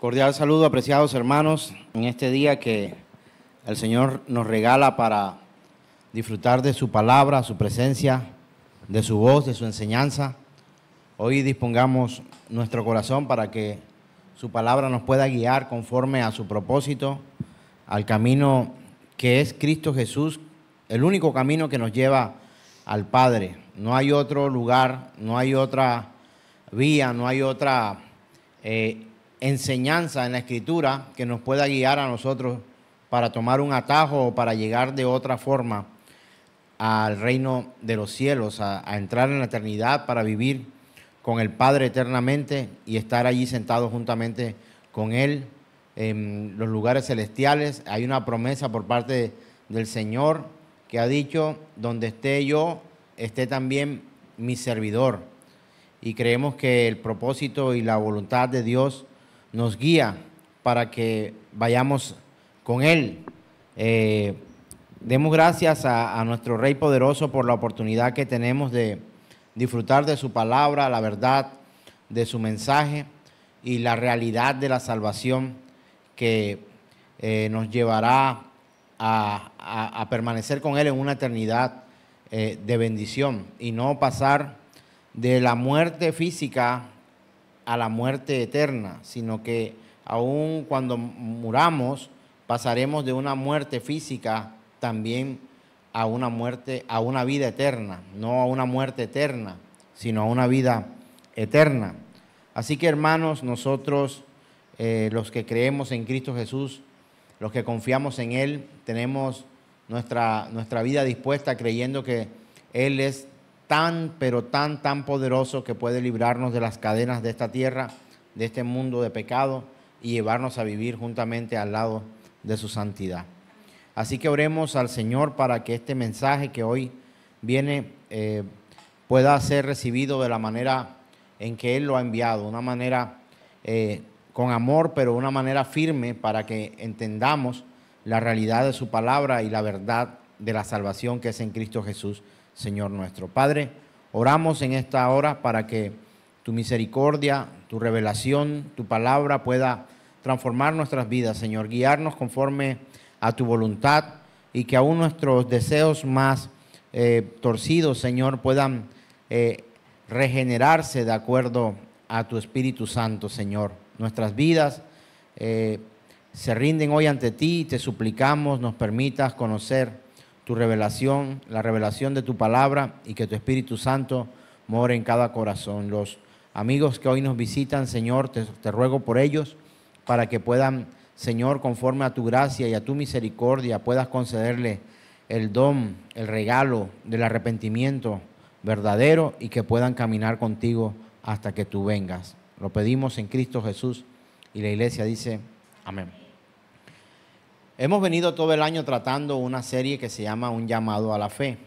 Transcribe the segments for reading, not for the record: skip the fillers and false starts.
Cordial saludo, apreciados hermanos, en este día que el Señor nos regala para disfrutar de su palabra, su presencia, de su voz, de su enseñanza. Hoy dispongamos nuestro corazón para que su palabra nos pueda guiar conforme a su propósito, al camino que es Cristo Jesús, el único camino que nos lleva al Padre. No hay otro lugar, no hay otra vía, no hay otra enseñanza en la Escritura que nos pueda guiar a nosotros para tomar un atajo o para llegar de otra forma al reino de los cielos, a entrar en la eternidad para vivir con el Padre eternamente y estar allí sentados juntamente con Él en los lugares celestiales. Hay una promesa por parte del Señor que ha dicho: donde esté yo, esté también mi servidor. Y creemos que el propósito y la voluntad de Dios nos guía para que vayamos con Él. Demos gracias a nuestro Rey poderoso por la oportunidad que tenemos de disfrutar de su palabra, la verdad de su mensaje y la realidad de la salvación que nos llevará a permanecer con Él en una eternidad de bendición y no pasar de la muerte física a la muerte eterna, sino que aun cuando muramos pasaremos de una muerte física también a una vida eterna, no a una muerte eterna, sino a una vida eterna. Así que, hermanos, nosotros los que creemos en Cristo Jesús, los que confiamos en Él, tenemos nuestra vida dispuesta creyendo que Él es tan, pero tan poderoso que puede librarnos de las cadenas de esta tierra, de este mundo de pecado y llevarnos a vivir juntamente al lado de su santidad. Así que oremos al Señor para que este mensaje que hoy viene pueda ser recibido de la manera en que Él lo ha enviado, una manera con amor, pero una manera firme para que entendamos la realidad de su palabra y la verdad de la salvación que es en Cristo Jesús, Señor nuestro. Padre, oramos en esta hora para que tu misericordia, tu revelación, tu palabra pueda transformar nuestras vidas, Señor, guiarnos conforme a tu voluntad y que aún nuestros deseos más torcidos, Señor, puedan regenerarse de acuerdo a tu Espíritu Santo, Señor. Nuestras vidas se rinden hoy ante ti y te suplicamos nos permitas conocer tu revelación, la revelación de tu palabra y que tu Espíritu Santo more en cada corazón. Los amigos que hoy nos visitan, Señor, te ruego por ellos para que puedan, Señor, conforme a tu gracia y a tu misericordia, puedas concederle el don, el regalo del arrepentimiento verdadero y que puedan caminar contigo hasta que tú vengas. Lo pedimos en Cristo Jesús y la iglesia dice amén. Hemos venido todo el año tratando una serie que se llama Un llamado a la fe.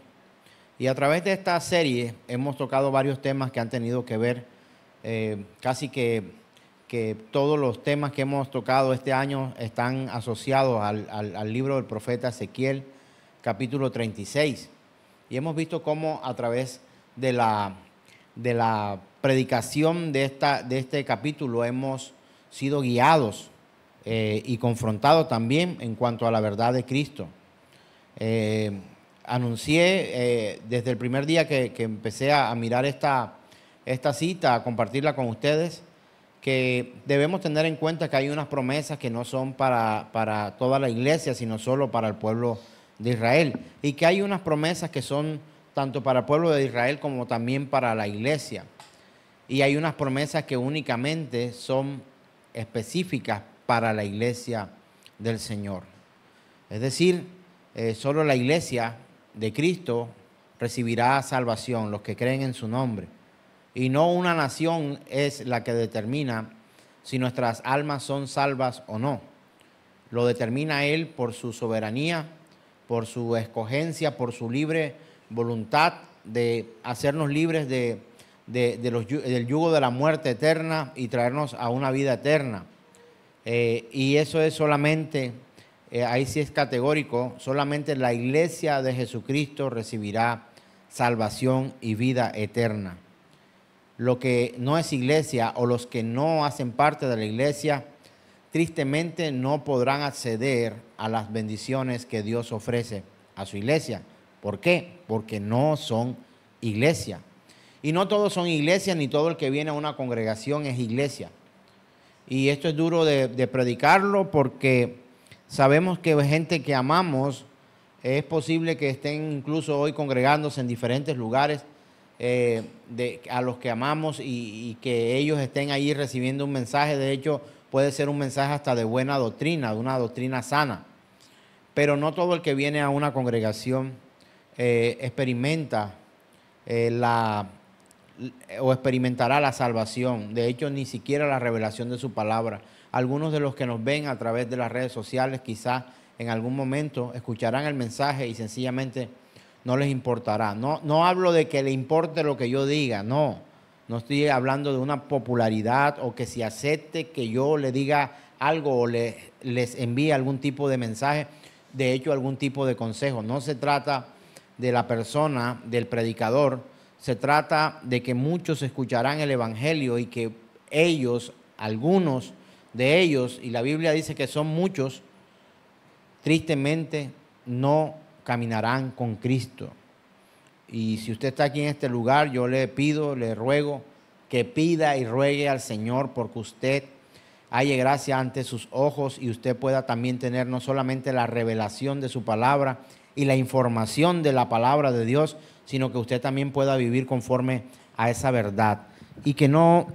Y a través de esta serie hemos tocado varios temas que han tenido que ver, casi que todos los temas que hemos tocado este año están asociados al libro del profeta Ezequiel, capítulo 36. Y hemos visto cómo a través de la predicación de este capítulo hemos sido guiados y confrontado también en cuanto a la verdad de Cristo. Anuncié desde el primer día que empecé a mirar esta cita, a compartirla con ustedes, que debemos tener en cuenta que hay unas promesas que no son para toda la iglesia, sino solo para el pueblo de Israel, y que hay unas promesas que son tanto para el pueblo de Israel como también para la iglesia, y hay unas promesas que únicamente son específicas para la iglesia del Señor. Es decir, solo la iglesia de Cristo recibirá salvación, los que creen en su nombre. Y no una nación es la que determina si nuestras almas son salvas o no. Lo determina Él por su soberanía, por su escogencia, por su libre voluntad de hacernos libres del yugo de la muerte eterna y traernos a una vida eterna. Y eso es solamente, ahí sí es categórico, solamente la iglesia de Jesucristo recibirá salvación y vida eterna. Lo que no es iglesia o los que no hacen parte de la iglesia tristemente no podrán acceder a las bendiciones que Dios ofrece a su iglesia. ¿Por qué? Porque no son iglesia. Y no todos son iglesias, ni todo el que viene a una congregación es iglesia. Y esto es duro de predicarlo porque sabemos que gente que amamos, es posible que estén incluso hoy congregándose en diferentes lugares a los que amamos y que ellos estén ahí recibiendo un mensaje. De hecho, puede ser un mensaje hasta de buena doctrina, de una doctrina sana. Pero no todo el que viene a una congregación experimenta o experimentará la salvación. De hecho, ni siquiera la revelación de su palabra. Algunos de los que nos ven a través de las redes sociales quizás en algún momento escucharán el mensaje y sencillamente no les importará. No hablo de que le importe lo que yo diga, no estoy hablando de una popularidad o que si acepte que yo le diga algo o les envíe algún tipo de mensaje, de hecho algún tipo de consejo. No se trata de la persona, del predicador, se trata de que muchos escucharán el evangelio y que ellos, algunos de ellos, y la Biblia dice que son muchos, tristemente no caminarán con Cristo. Y si usted está aquí en este lugar, yo le pido, le ruego que pida y ruegue al Señor porque usted halle gracia ante sus ojos y usted pueda también tener no solamente la revelación de su palabra y la información de la palabra de Dios, sino que usted también pueda vivir conforme a esa verdad. Y que no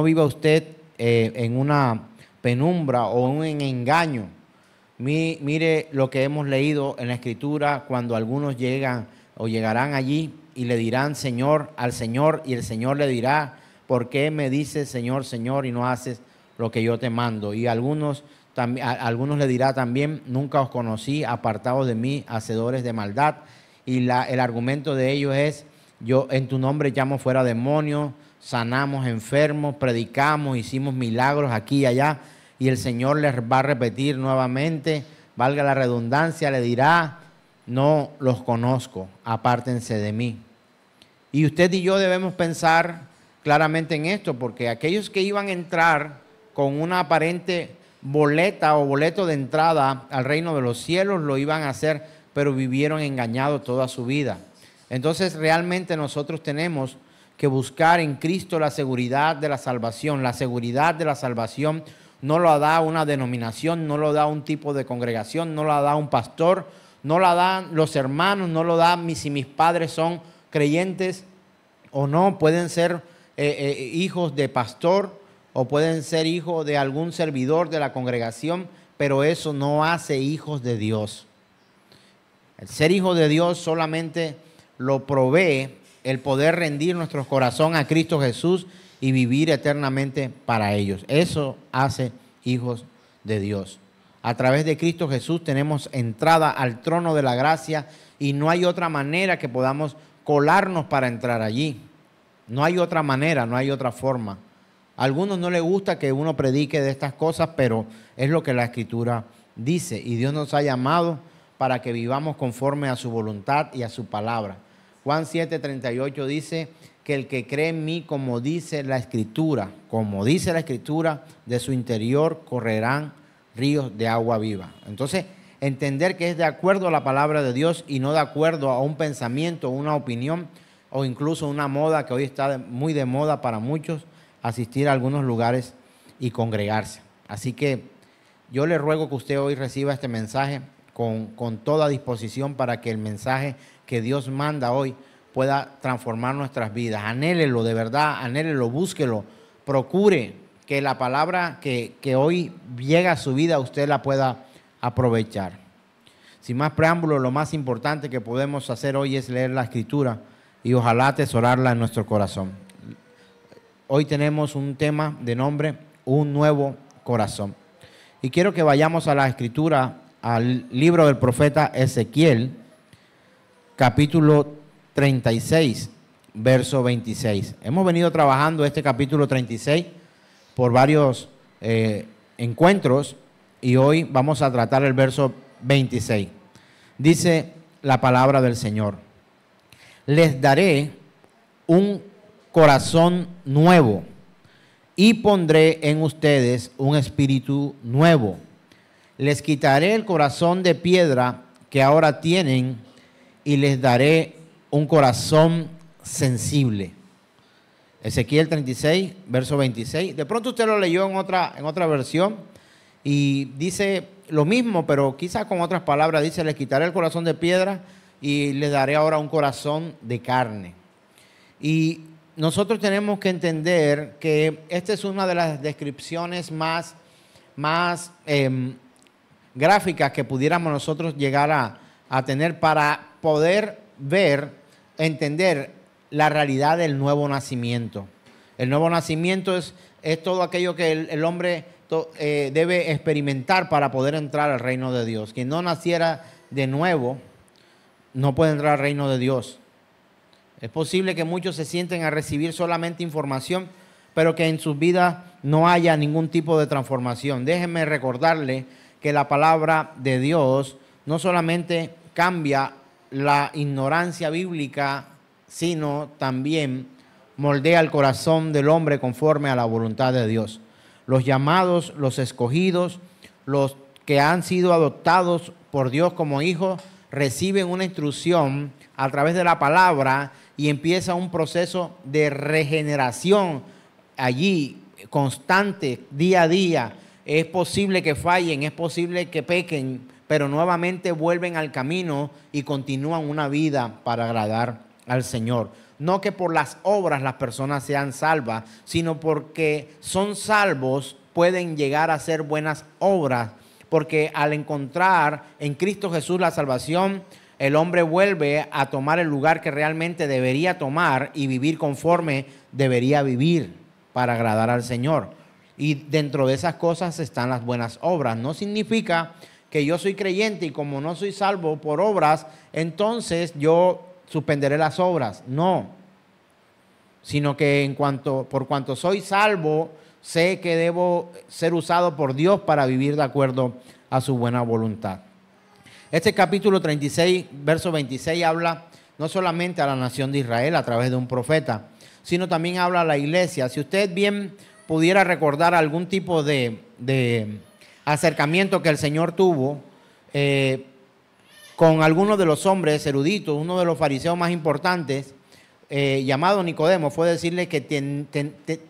viva usted en una penumbra o en un engaño. Mire lo que hemos leído en la Escritura cuando algunos llegan o llegarán allí y le dirán Señor al Señor, y el Señor le dirá, ¿por qué me dices Señor, Señor, y no haces lo que yo te mando? Y a algunos le dirá también, nunca os conocí, apartados de mí, hacedores de maldad. Y el argumento de ellos es, yo en tu nombre llamo fuera demonios, sanamos enfermos, predicamos, hicimos milagros aquí y allá. Y el Señor les va a repetir nuevamente, valga la redundancia, le dirá, no los conozco, apártense de mí. Y usted y yo debemos pensar claramente en esto, porque aquellos que iban a entrar con una aparente boleta o boleto de entrada al reino de los cielos, lo iban a hacer, pero vivieron engañados toda su vida. Entonces realmente nosotros tenemos que buscar en Cristo la seguridad de la salvación. La seguridad de la salvación no lo da una denominación, no lo da un tipo de congregación, no lo da un pastor, no la dan los hermanos, no lo dan si mis padres son creyentes o no. Pueden ser hijos de pastor o pueden ser hijos de algún servidor de la congregación, pero eso no hace hijos de Dios. El ser hijo de Dios solamente lo provee el poder rendir nuestro corazón a Cristo Jesús y vivir eternamente para ellos. Eso hace hijos de Dios. A través de Cristo Jesús tenemos entrada al trono de la gracia y no hay otra manera que podamos colarnos para entrar allí. No hay otra manera, no hay otra forma. A algunos no les gusta que uno predique de estas cosas, pero es lo que la Escritura dice. Y Dios nos ha llamado para que vivamos conforme a su voluntad y a su palabra. Juan 7:38 dice que el que cree en mí, como dice la Escritura, de su interior correrán ríos de agua viva. Entonces, entender que es de acuerdo a la palabra de Dios y no de acuerdo a un pensamiento, una opinión o incluso una moda que hoy está muy de moda para muchos, asistir a algunos lugares y congregarse. Así que yo le ruego que usted hoy reciba este mensaje con toda disposición para que el mensaje que Dios manda hoy pueda transformar nuestras vidas. Anhélelo de verdad, anhélelo, búsquelo, procure que la palabra que hoy llega a su vida usted la pueda aprovechar. Sin más preámbulo, lo más importante que podemos hacer hoy es leer la Escritura y ojalá atesorarla en nuestro corazón. Hoy tenemos un tema de nombre, un nuevo corazón. Y quiero que vayamos a la Escritura, al libro del profeta Ezequiel, capítulo 36, verso 26. Hemos venido trabajando este capítulo 36 por varios encuentros y hoy vamos a tratar el verso 26. Dice la palabra del Señor: les daré un corazón nuevo y pondré en ustedes un espíritu nuevo. Les quitaré el corazón de piedra que ahora tienen y les daré un corazón sensible. Ezequiel 36, verso 26. De pronto usted lo leyó en otra versión y dice lo mismo, pero quizás con otras palabras. Dice, les quitaré el corazón de piedra y les daré ahora un corazón de carne. Y nosotros tenemos que entender que esta es una de las descripciones más gráficas que pudiéramos nosotros llegar a tener para poder ver, entender la realidad del nuevo nacimiento. El nuevo nacimiento es todo aquello que el hombre debe experimentar para poder entrar al reino de Dios. Quien no naciera de nuevo no puede entrar al reino de Dios. Es posible que muchos se sienten a recibir solamente información, pero que en sus vidas no haya ningún tipo de transformación. Déjenme recordarle que la palabra de Dios no solamente cambia la ignorancia bíblica, sino también moldea el corazón del hombre conforme a la voluntad de Dios. Los llamados, los escogidos, los que han sido adoptados por Dios como hijos, reciben una instrucción a través de la palabra y empieza un proceso de regeneración allí, constante, día a día. Es posible que fallen, es posible que pequen, pero nuevamente vuelven al camino y continúan una vida para agradar al Señor. No que por las obras las personas sean salvas, sino porque son salvos, pueden llegar a hacer buenas obras, porque al encontrar en Cristo Jesús la salvación, el hombre vuelve a tomar el lugar que realmente debería tomar y vivir conforme debería vivir para agradar al Señor. Y dentro de esas cosas están las buenas obras. No significa que yo soy creyente y como no soy salvo por obras, entonces yo suspenderé las obras. No. Sino que por cuanto soy salvo, sé que debo ser usado por Dios para vivir de acuerdo a su buena voluntad. Este capítulo 36, verso 26, habla no solamente a la nación de Israel a través de un profeta, sino también habla a la iglesia. Si usted bien pudiera recordar algún tipo de acercamiento que el Señor tuvo con algunos de los hombres eruditos, uno de los fariseos más importantes, llamado Nicodemo, fue decirle que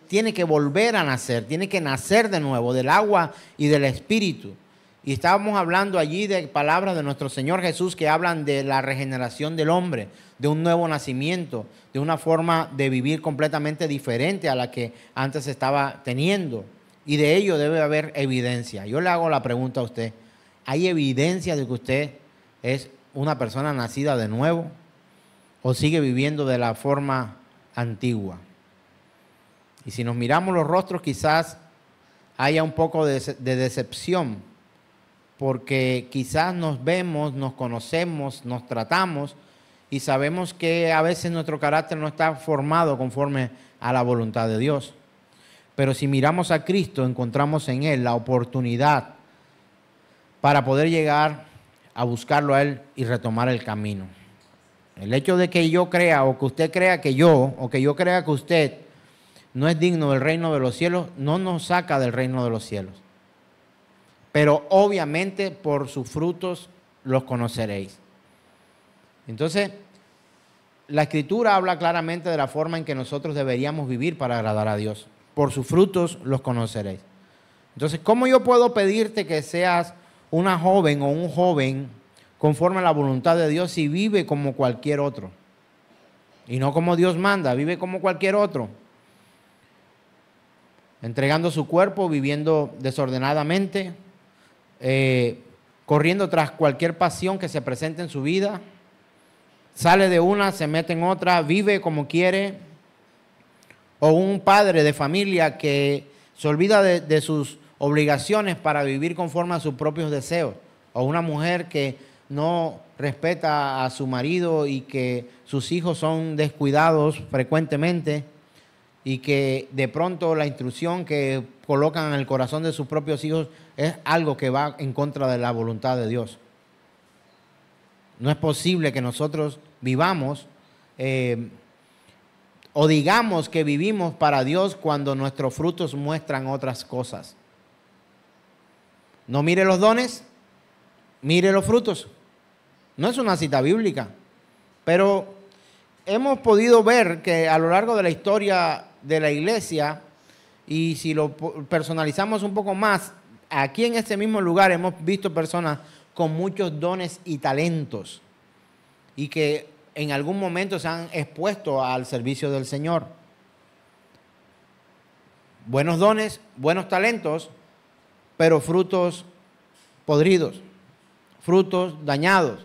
tiene que volver a nacer, tiene que nacer de nuevo del agua y del Espíritu. Y estábamos hablando allí de palabras de nuestro Señor Jesús que hablan de la regeneración del hombre, de un nuevo nacimiento, de una forma de vivir completamente diferente a la que antes estaba teniendo. Y de ello debe haber evidencia. Yo le hago la pregunta a usted, ¿hay evidencia de que usted es una persona nacida de nuevo o sigue viviendo de la forma antigua? Y si nos miramos los rostros, quizás haya un poco de decepción, porque quizás nos vemos, nos conocemos, nos tratamos y sabemos que a veces nuestro carácter no está formado conforme a la voluntad de Dios. Pero si miramos a Cristo, encontramos en Él la oportunidad para poder llegar a buscarlo a Él y retomar el camino. El hecho de que yo crea o que usted crea que yo, o que yo crea que usted no es digno del reino de los cielos, no nos saca del reino de los cielos. Pero obviamente por sus frutos los conoceréis. Entonces, la Escritura habla claramente de la forma en que nosotros deberíamos vivir para agradar a Dios. Por sus frutos los conoceréis. Entonces, ¿cómo yo puedo pedirte que seas una joven o un joven conforme a la voluntad de Dios si vive como cualquier otro? Y no como Dios manda, vive como cualquier otro. Entregando su cuerpo, viviendo desordenadamente, corriendo tras cualquier pasión que se presente en su vida, sale de una, se mete en otra, vive como quiere, o un padre de familia que se olvida de sus obligaciones para vivir conforme a sus propios deseos, o una mujer que no respeta a su marido y que sus hijos son descuidados frecuentemente y que de pronto la instrucción que colocan en el corazón de sus propios hijos es algo que va en contra de la voluntad de Dios. No es posible que nosotros vivamos o digamos que vivimos para Dios cuando nuestros frutos muestran otras cosas. No mire los dones, mire los frutos. No es una cita bíblica, pero hemos podido ver que a lo largo de la historia de la iglesia, y si lo personalizamos un poco más, aquí en este mismo lugar hemos visto personas con muchos dones y talentos y que en algún momento se han expuesto al servicio del Señor. Buenos dones, buenos talentos, pero frutos podridos, frutos dañados,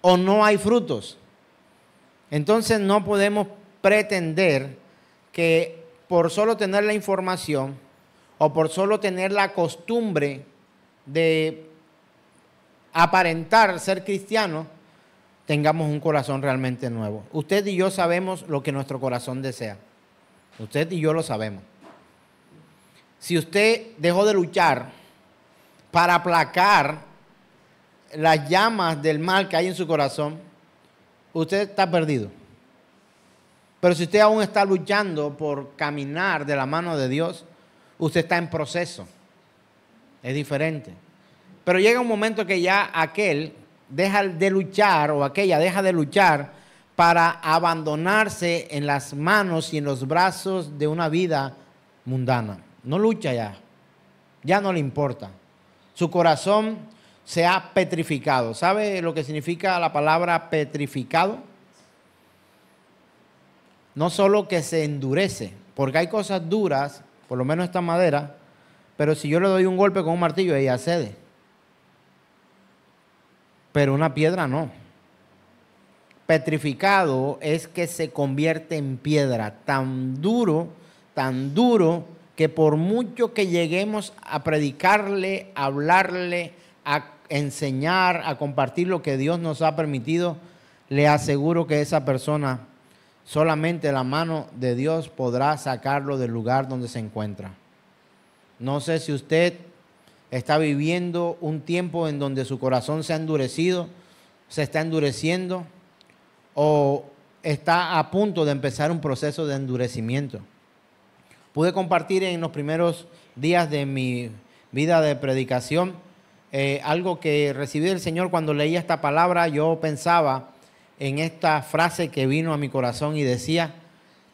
o no hay frutos. Entonces no podemos pretender que por solo tener la información o por solo tener la costumbre de aparentar ser cristiano, tengamos un corazón realmente nuevo. Usted y yo sabemos lo que nuestro corazón desea. Usted y yo lo sabemos. Si usted dejó de luchar para aplacar las llamas del mal que hay en su corazón, usted está perdido. Pero si usted aún está luchando por caminar de la mano de Dios, usted está en proceso. Es diferente. Pero llega un momento que ya aquel deja de luchar o aquella deja de luchar para abandonarse en las manos y en los brazos de una vida mundana. No lucha ya. Ya no le importa. Su corazón se ha petrificado. ¿Sabe lo que significa la palabra petrificado? No solo que se endurece, porque hay cosas duras, por lo menos esta madera, pero si yo le doy un golpe con un martillo, ella cede. Pero una piedra no. Petrificado es que se convierte en piedra, tan duro, que por mucho que lleguemos a predicarle, a hablarle, a enseñar, a compartir lo que Dios nos ha permitido, le aseguro que esa persona, solamente la mano de Dios podrá sacarlo del lugar donde se encuentra. No sé si usted está viviendo un tiempo en donde su corazón se ha endurecido, se está endureciendo, o está a punto de empezar un proceso de endurecimiento. Pude compartir en los primeros días de mi vida de predicación algo que recibí del Señor cuando leía esta palabra. Yo pensaba en esta frase que vino a mi corazón y decía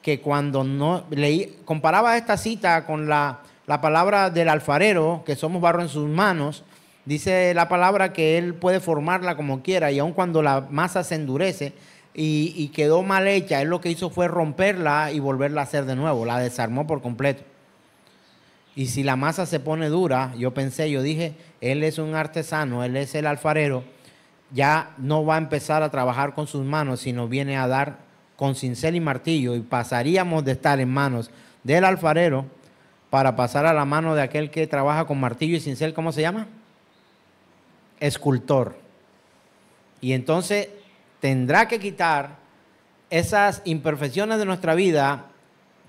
que cuando no leí, comparaba esta cita con la palabra del alfarero, que somos barro en sus manos. Dice la palabra que él puede formarla como quiera, y aun cuando la masa se endurece y quedó mal hecha, él lo que hizo fue romperla y volverla a hacer de nuevo, la desarmó por completo. Y si la masa se pone dura, yo dije, él es un artesano, él es el alfarero, ya no va a empezar a trabajar con sus manos, sino viene a dar con cincel y martillo, y pasaríamos de estar en manos del alfarero para pasar a la mano de aquel que trabaja con martillo y cincel. ¿Cómo se llama? Escultor. Y entonces tendrá que quitar esas imperfecciones de nuestra vida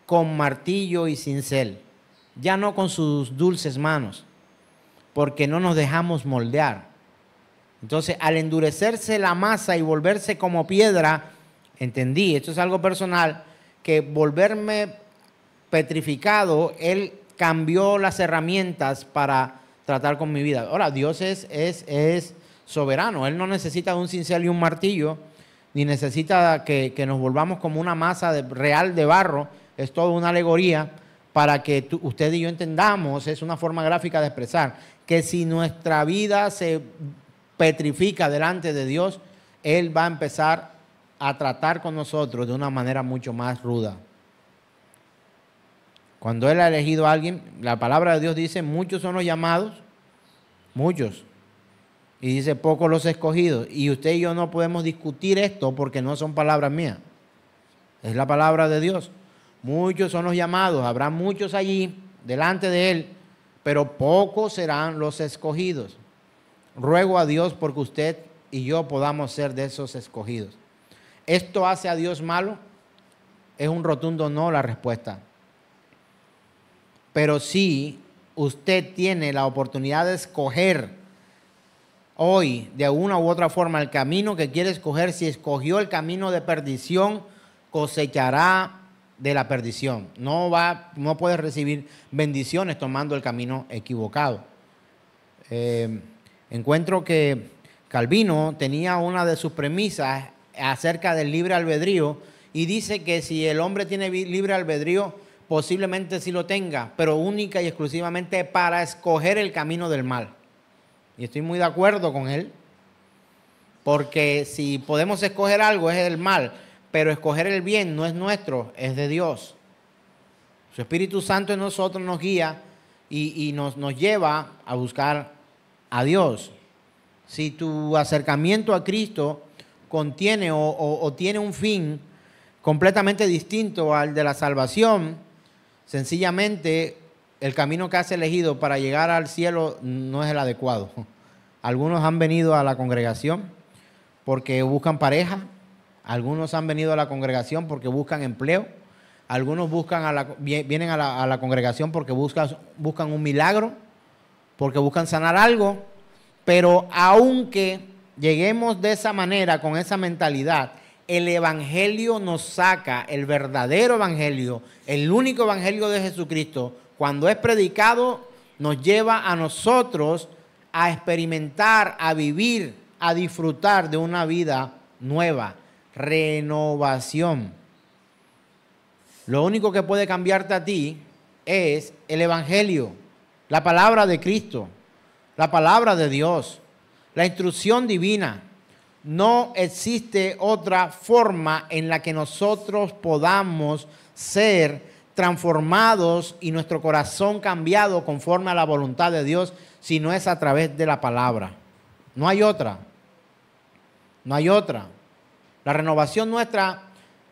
con martillo y cincel, ya no con sus dulces manos, porque no nos dejamos moldear. Entonces, al endurecerse la masa y volverse como piedra, entendí, esto es algo personal, que volverme petrificado, Él cambió las herramientas para tratar con mi vida. Ahora, Dios es soberano. Él no necesita de un cincel y un martillo, ni necesita que nos volvamos como una masa real de barro. Es toda una alegoría para que usted y yo entendamos. Es una forma gráfica de expresar que si nuestra vida se petrifica delante de Dios, Él va a empezar a tratar con nosotros de una manera mucho más ruda. Cuando Él ha elegido a alguien, la palabra de Dios dice, muchos son los llamados, muchos. Y dice, pocos los escogidos. Y usted y yo no podemos discutir esto porque no son palabras mías. Es la palabra de Dios. Muchos son los llamados, habrá muchos allí delante de Él, pero pocos serán los escogidos. Ruego a Dios porque usted y yo podamos ser de esos escogidos. ¿Esto hace a Dios malo? Es un rotundo no la respuesta. Pero sí, usted tiene la oportunidad de escoger hoy, de una u otra forma, el camino que quiere escoger. Si escogió el camino de perdición, cosechará de la perdición. No puedes recibir bendiciones tomando el camino equivocado. Encuentro que Calvino tenía una de sus premisas acerca del libre albedrío y dice que si el hombre tiene libre albedrío, posiblemente sí lo tenga, pero única y exclusivamente para escoger el camino del mal. Y estoy muy de acuerdo con él, porque si podemos escoger algo es el mal, pero escoger el bien no es nuestro, es de Dios. Su Espíritu Santo en nosotros nos guía y nos lleva a buscar a Dios. Si tu acercamiento a Cristo contiene o tiene un fin completamente distinto al de la salvación, sencillamente el camino que has elegido para llegar al cielo no es el adecuado. Algunos han venido a la congregación porque buscan pareja, algunos han venido a la congregación porque buscan empleo, algunos vienen a la congregación porque buscan un milagro, porque buscan sanar algo, pero aunque lleguemos de esa manera, con esa mentalidad, el evangelio nos saca, el verdadero evangelio, el único evangelio de Jesucristo, cuando es predicado, nos lleva a nosotros a experimentar, a vivir, a disfrutar de una vida nueva, renovación. Lo único que puede cambiarte a ti es el evangelio, la palabra de Cristo, la palabra de Dios, la instrucción divina. No existe otra forma en la que nosotros podamos ser transformados y nuestro corazón cambiado conforme a la voluntad de Dios, si no es a través de la palabra. No hay otra. No hay otra. La renovación nuestra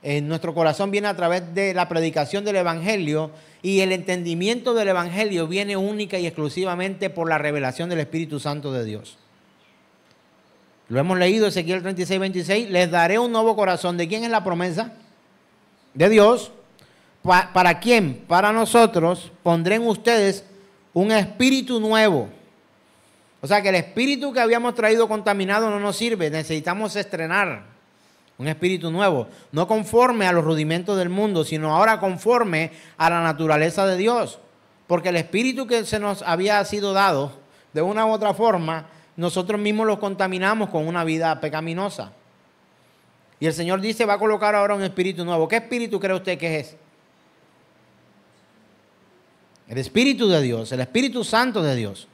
en nuestro corazón viene a través de la predicación del evangelio, y el entendimiento del evangelio viene única y exclusivamente por la revelación del Espíritu Santo de Dios. Lo hemos leído, Ezequiel 36, 26. Les daré un nuevo corazón. ¿De quién es la promesa? De Dios. ¿Para quién? Para nosotros. Pondré en ustedes un espíritu nuevo. O sea que el espíritu que habíamos traído contaminado no nos sirve. Necesitamos estrenar un espíritu nuevo. No conforme a los rudimentos del mundo, sino ahora conforme a la naturaleza de Dios. Porque el espíritu que se nos había sido dado, de una u otra forma, nosotros mismos los contaminamos con una vida pecaminosa. Y el Señor dice, va a colocar ahora un espíritu nuevo. ¿Qué espíritu cree usted que es? El Espíritu de Dios, el Espíritu Santo de Dios.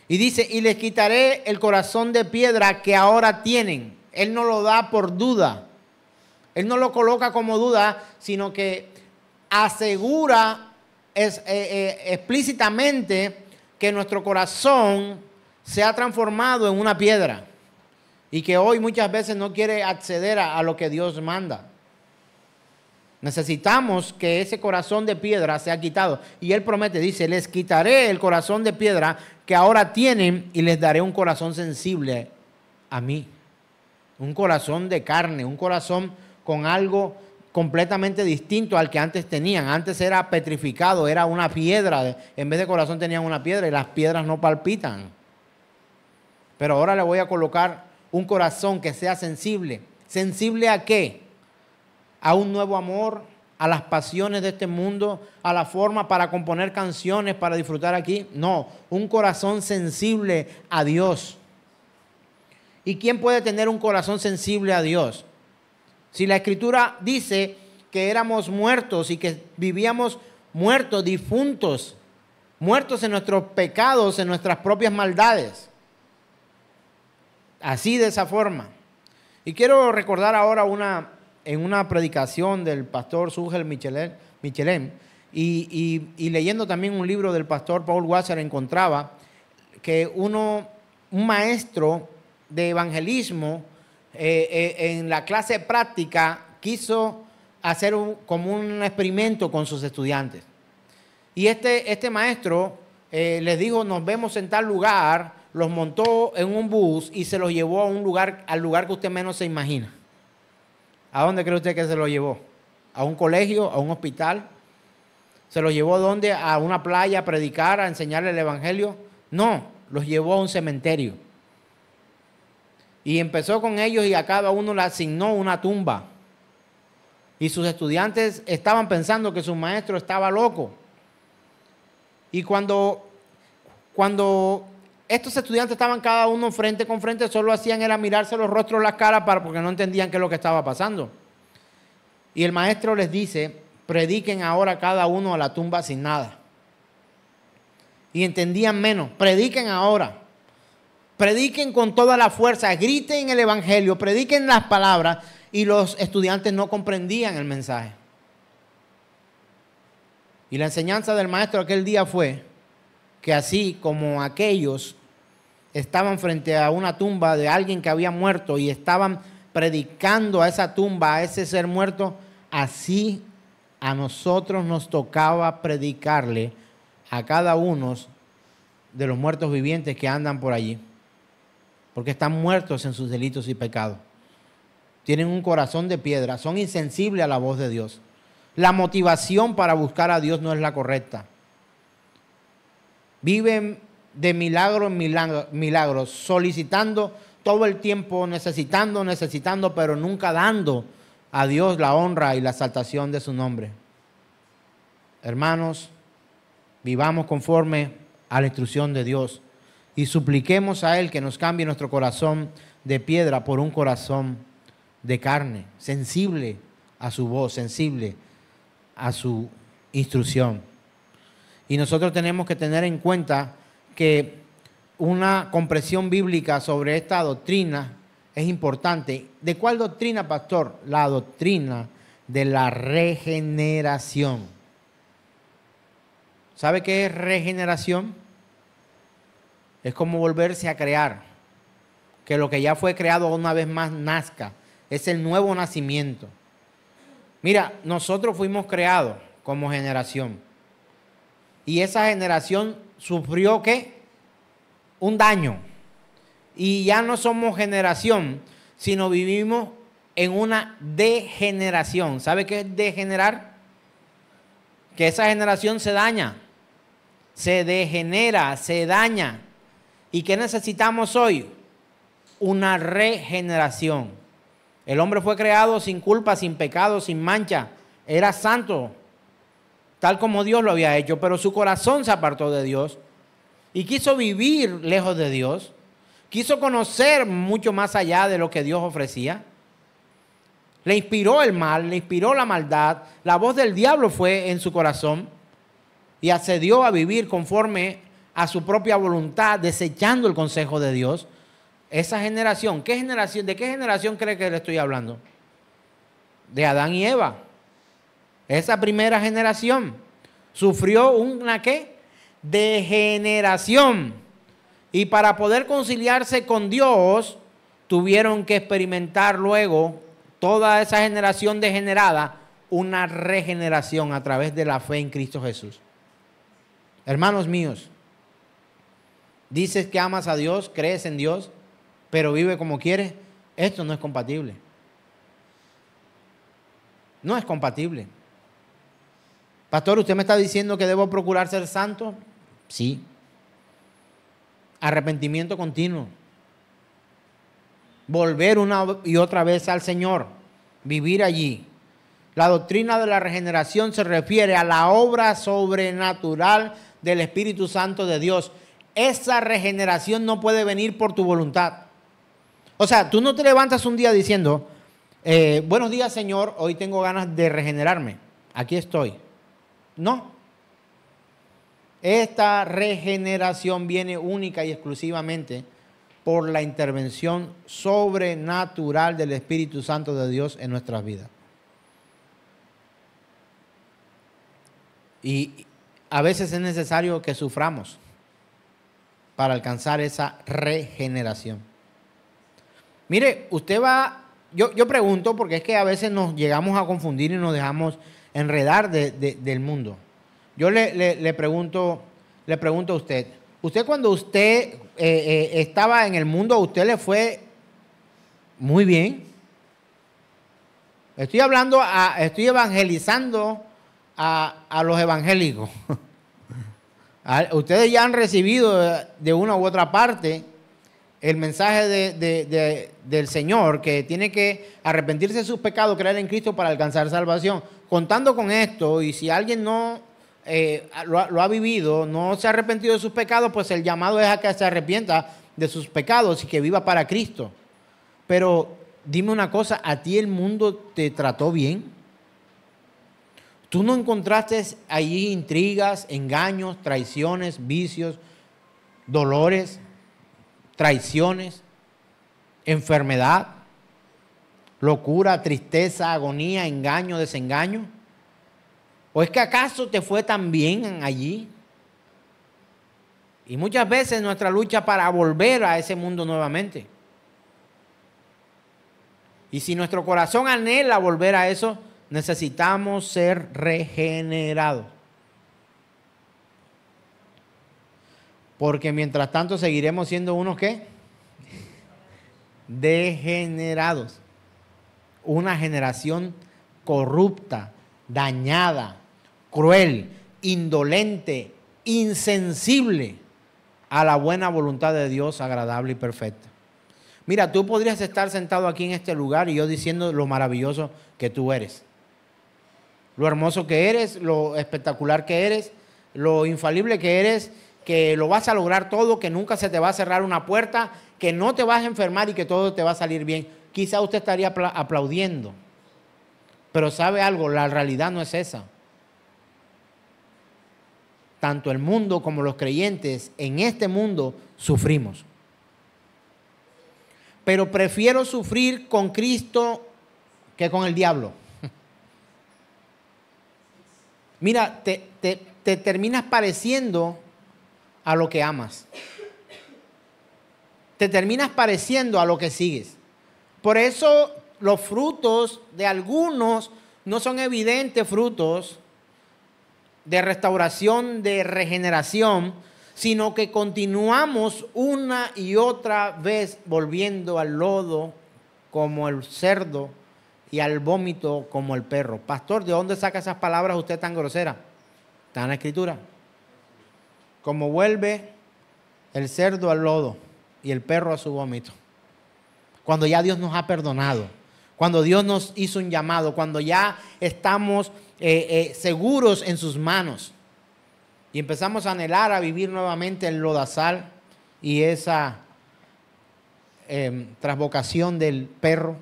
Y dice, y les quitaré el corazón de piedra que ahora tienen. Él no lo da por duda. Él no lo coloca como duda, sino que asegura explícitamente que nuestro corazón se ha transformado en una piedra y que hoy muchas veces no quiere acceder a lo que Dios manda. Necesitamos que ese corazón de piedra sea quitado. Y Él promete, dice, les quitaré el corazón de piedra que ahora tienen y les daré un corazón sensible a mí. Un corazón de carne, un corazón con algo completamente distinto al que antes tenían. Antes era petrificado, era una piedra. En vez de corazón tenían una piedra y las piedras no palpitan. Pero ahora le voy a colocar un corazón que sea sensible. ¿Sensible a qué? A un nuevo amor, a las pasiones de este mundo, a la forma para componer canciones, para disfrutar aquí. No, un corazón sensible a Dios. ¿Y quién puede tener un corazón sensible a Dios? Si la Escritura dice que éramos muertos y que vivíamos muertos, difuntos, muertos en nuestros pecados, en nuestras propias maldades. Así, de esa forma. Y quiero recordar ahora en una predicación del pastor Sugel Michelem y leyendo también un libro del pastor Paul Wasser, encontraba que un maestro de evangelismo en la clase práctica quiso hacer como un experimento con sus estudiantes. Y este maestro les dijo, nos vemos en tal lugar, los montó en un bus y se los llevó al lugar que usted menos se imagina. ¿A dónde cree usted que se lo llevó? ¿A un colegio? ¿A un hospital? ¿Se los llevó a dónde? ¿A una playa a predicar, a enseñarle el evangelio? No, los llevó a un cementerio. Y empezó con ellos y a cada uno le asignó una tumba. Y sus estudiantes estaban pensando que su maestro estaba loco. Y cuando estos estudiantes estaban cada uno frente con frente, solo hacían era mirarse los rostros, las caras, porque no entendían qué es lo que estaba pasando. Y el maestro les dice, prediquen ahora cada uno a la tumba sin nada. Y entendían menos, prediquen ahora. Prediquen con toda la fuerza, griten el evangelio, prediquen las palabras. Y los estudiantes no comprendían el mensaje. Y la enseñanza del maestro aquel día fue que así como aquellos estaban frente a una tumba de alguien que había muerto y estaban predicando a esa tumba, a ese ser muerto, así a nosotros nos tocaba predicarle a cada uno de los muertos vivientes que andan por allí, porque están muertos en sus delitos y pecados. Tienen un corazón de piedra, son insensibles a la voz de Dios. La motivación para buscar a Dios no es la correcta. Viven de milagro en milagro, solicitando todo el tiempo, necesitando, pero nunca dando a Dios la honra y la exaltación de su nombre. Hermanos, vivamos conforme a la instrucción de Dios y supliquemos a Él que nos cambie nuestro corazón de piedra por un corazón de carne, sensible a su voz, sensible a su instrucción. Y nosotros tenemos que tener en cuenta que una comprensión bíblica sobre esta doctrina es importante. ¿De cuál doctrina, pastor? La doctrina de la regeneración. ¿Sabe qué es regeneración? Es como volverse a crear, que lo que ya fue creado una vez más nazca. Es el nuevo nacimiento. Mira, nosotros fuimos creados como generación. Y esa generación sufrió ¿qué? Un daño. Y ya no somos generación, sino vivimos en una degeneración. ¿Sabe qué es degenerar? Que esa generación se daña, se degenera, se daña. ¿Y qué necesitamos hoy? Una regeneración. El hombre fue creado sin culpa, sin pecado, sin mancha. Era santo, tal como Dios lo había hecho, pero su corazón se apartó de Dios y quiso vivir lejos de Dios. Quiso conocer mucho más allá de lo que Dios ofrecía. Le inspiró el mal, le inspiró la maldad. La voz del diablo fue en su corazón y accedió a vivir conforme a su propia voluntad, desechando el consejo de Dios. Esa generación, ¿qué generación? ¿De qué generación cree que le estoy hablando? De Adán y Eva. Esa primera generación sufrió una ¿qué? Degeneración. Y para poder conciliarse con Dios, tuvieron que experimentar luego toda esa generación degenerada, una regeneración a través de la fe en Cristo Jesús. Hermanos míos, dices que amas a Dios, crees en Dios, pero vive como quieres. Esto no es compatible. No es compatible. Pastor, ¿usted me está diciendo que debo procurar ser santo? Sí. Arrepentimiento continuo. Volver una y otra vez al Señor. Vivir allí. La doctrina de la regeneración se refiere a la obra sobrenatural del Espíritu Santo de Dios. Esa regeneración no puede venir por tu voluntad. O sea, tú no te levantas un día diciendo, buenos días, Señor, hoy tengo ganas de regenerarme. Aquí estoy. No. Esta regeneración viene única y exclusivamente por la intervención sobrenatural del Espíritu Santo de Dios en nuestras vidas. Y a veces es necesario que suframos para alcanzar esa regeneración. Mire, usted va, yo pregunto, porque es que a veces nos llegamos a confundir y nos dejamos enredar del mundo. Yo le pregunto a usted, cuando usted estaba en el mundo, ¿a usted le fue muy bien? Estoy evangelizando a los evangélicos. Ustedes ya han recibido de una u otra parte el mensaje del Señor, que tiene que arrepentirse de sus pecados, creer en Cristo para alcanzar salvación. Contando con esto, y si alguien no lo ha vivido, no se ha arrepentido de sus pecados, pues el llamado es a que se arrepienta de sus pecados y que viva para Cristo. Pero dime una cosa, ¿a ti el mundo te trató bien? ¿Tú no encontraste allí intrigas, engaños, traiciones, vicios, dolores, traiciones, enfermedad, locura, tristeza, agonía, engaño, desengaño? ¿O es que acaso te fue tan bien allí? Y muchas veces nuestra lucha para volver a ese mundo nuevamente. Y si nuestro corazón anhela volver a eso, necesitamos ser regenerados. Porque mientras tanto seguiremos siendo unos ¿qué? Degenerados. Una generación corrupta, dañada, cruel, indolente, insensible a la buena voluntad de Dios, agradable y perfecta. Mira, tú podrías estar sentado aquí en este lugar y yo diciendo lo maravilloso que tú eres. Lo hermoso que eres, lo espectacular que eres, lo infalible que eres, que lo vas a lograr todo, que nunca se te va a cerrar una puerta, que no te vas a enfermar y que todo te va a salir bien. Quizá usted estaría aplaudiendo. Pero ¿sabe algo? La realidad no es esa. Tanto el mundo como los creyentes en este mundo sufrimos. Pero prefiero sufrir con Cristo que con el diablo. Mira, te terminas pareciendo a lo que amas. Te terminas pareciendo a lo que sigues. Por eso los frutos de algunos no son evidentes frutos de restauración, de regeneración, sino que continuamos una y otra vez volviendo al lodo como el cerdo y al vómito como el perro. Pastor, ¿de dónde saca esas palabras usted tan grosera? Está en la Escritura. Como vuelve el cerdo al lodo y el perro a su vómito. Cuando ya Dios nos ha perdonado, cuando Dios nos hizo un llamado, cuando ya estamos seguros en sus manos y empezamos a anhelar a vivir nuevamente el lodazal y esa trasvocación del perro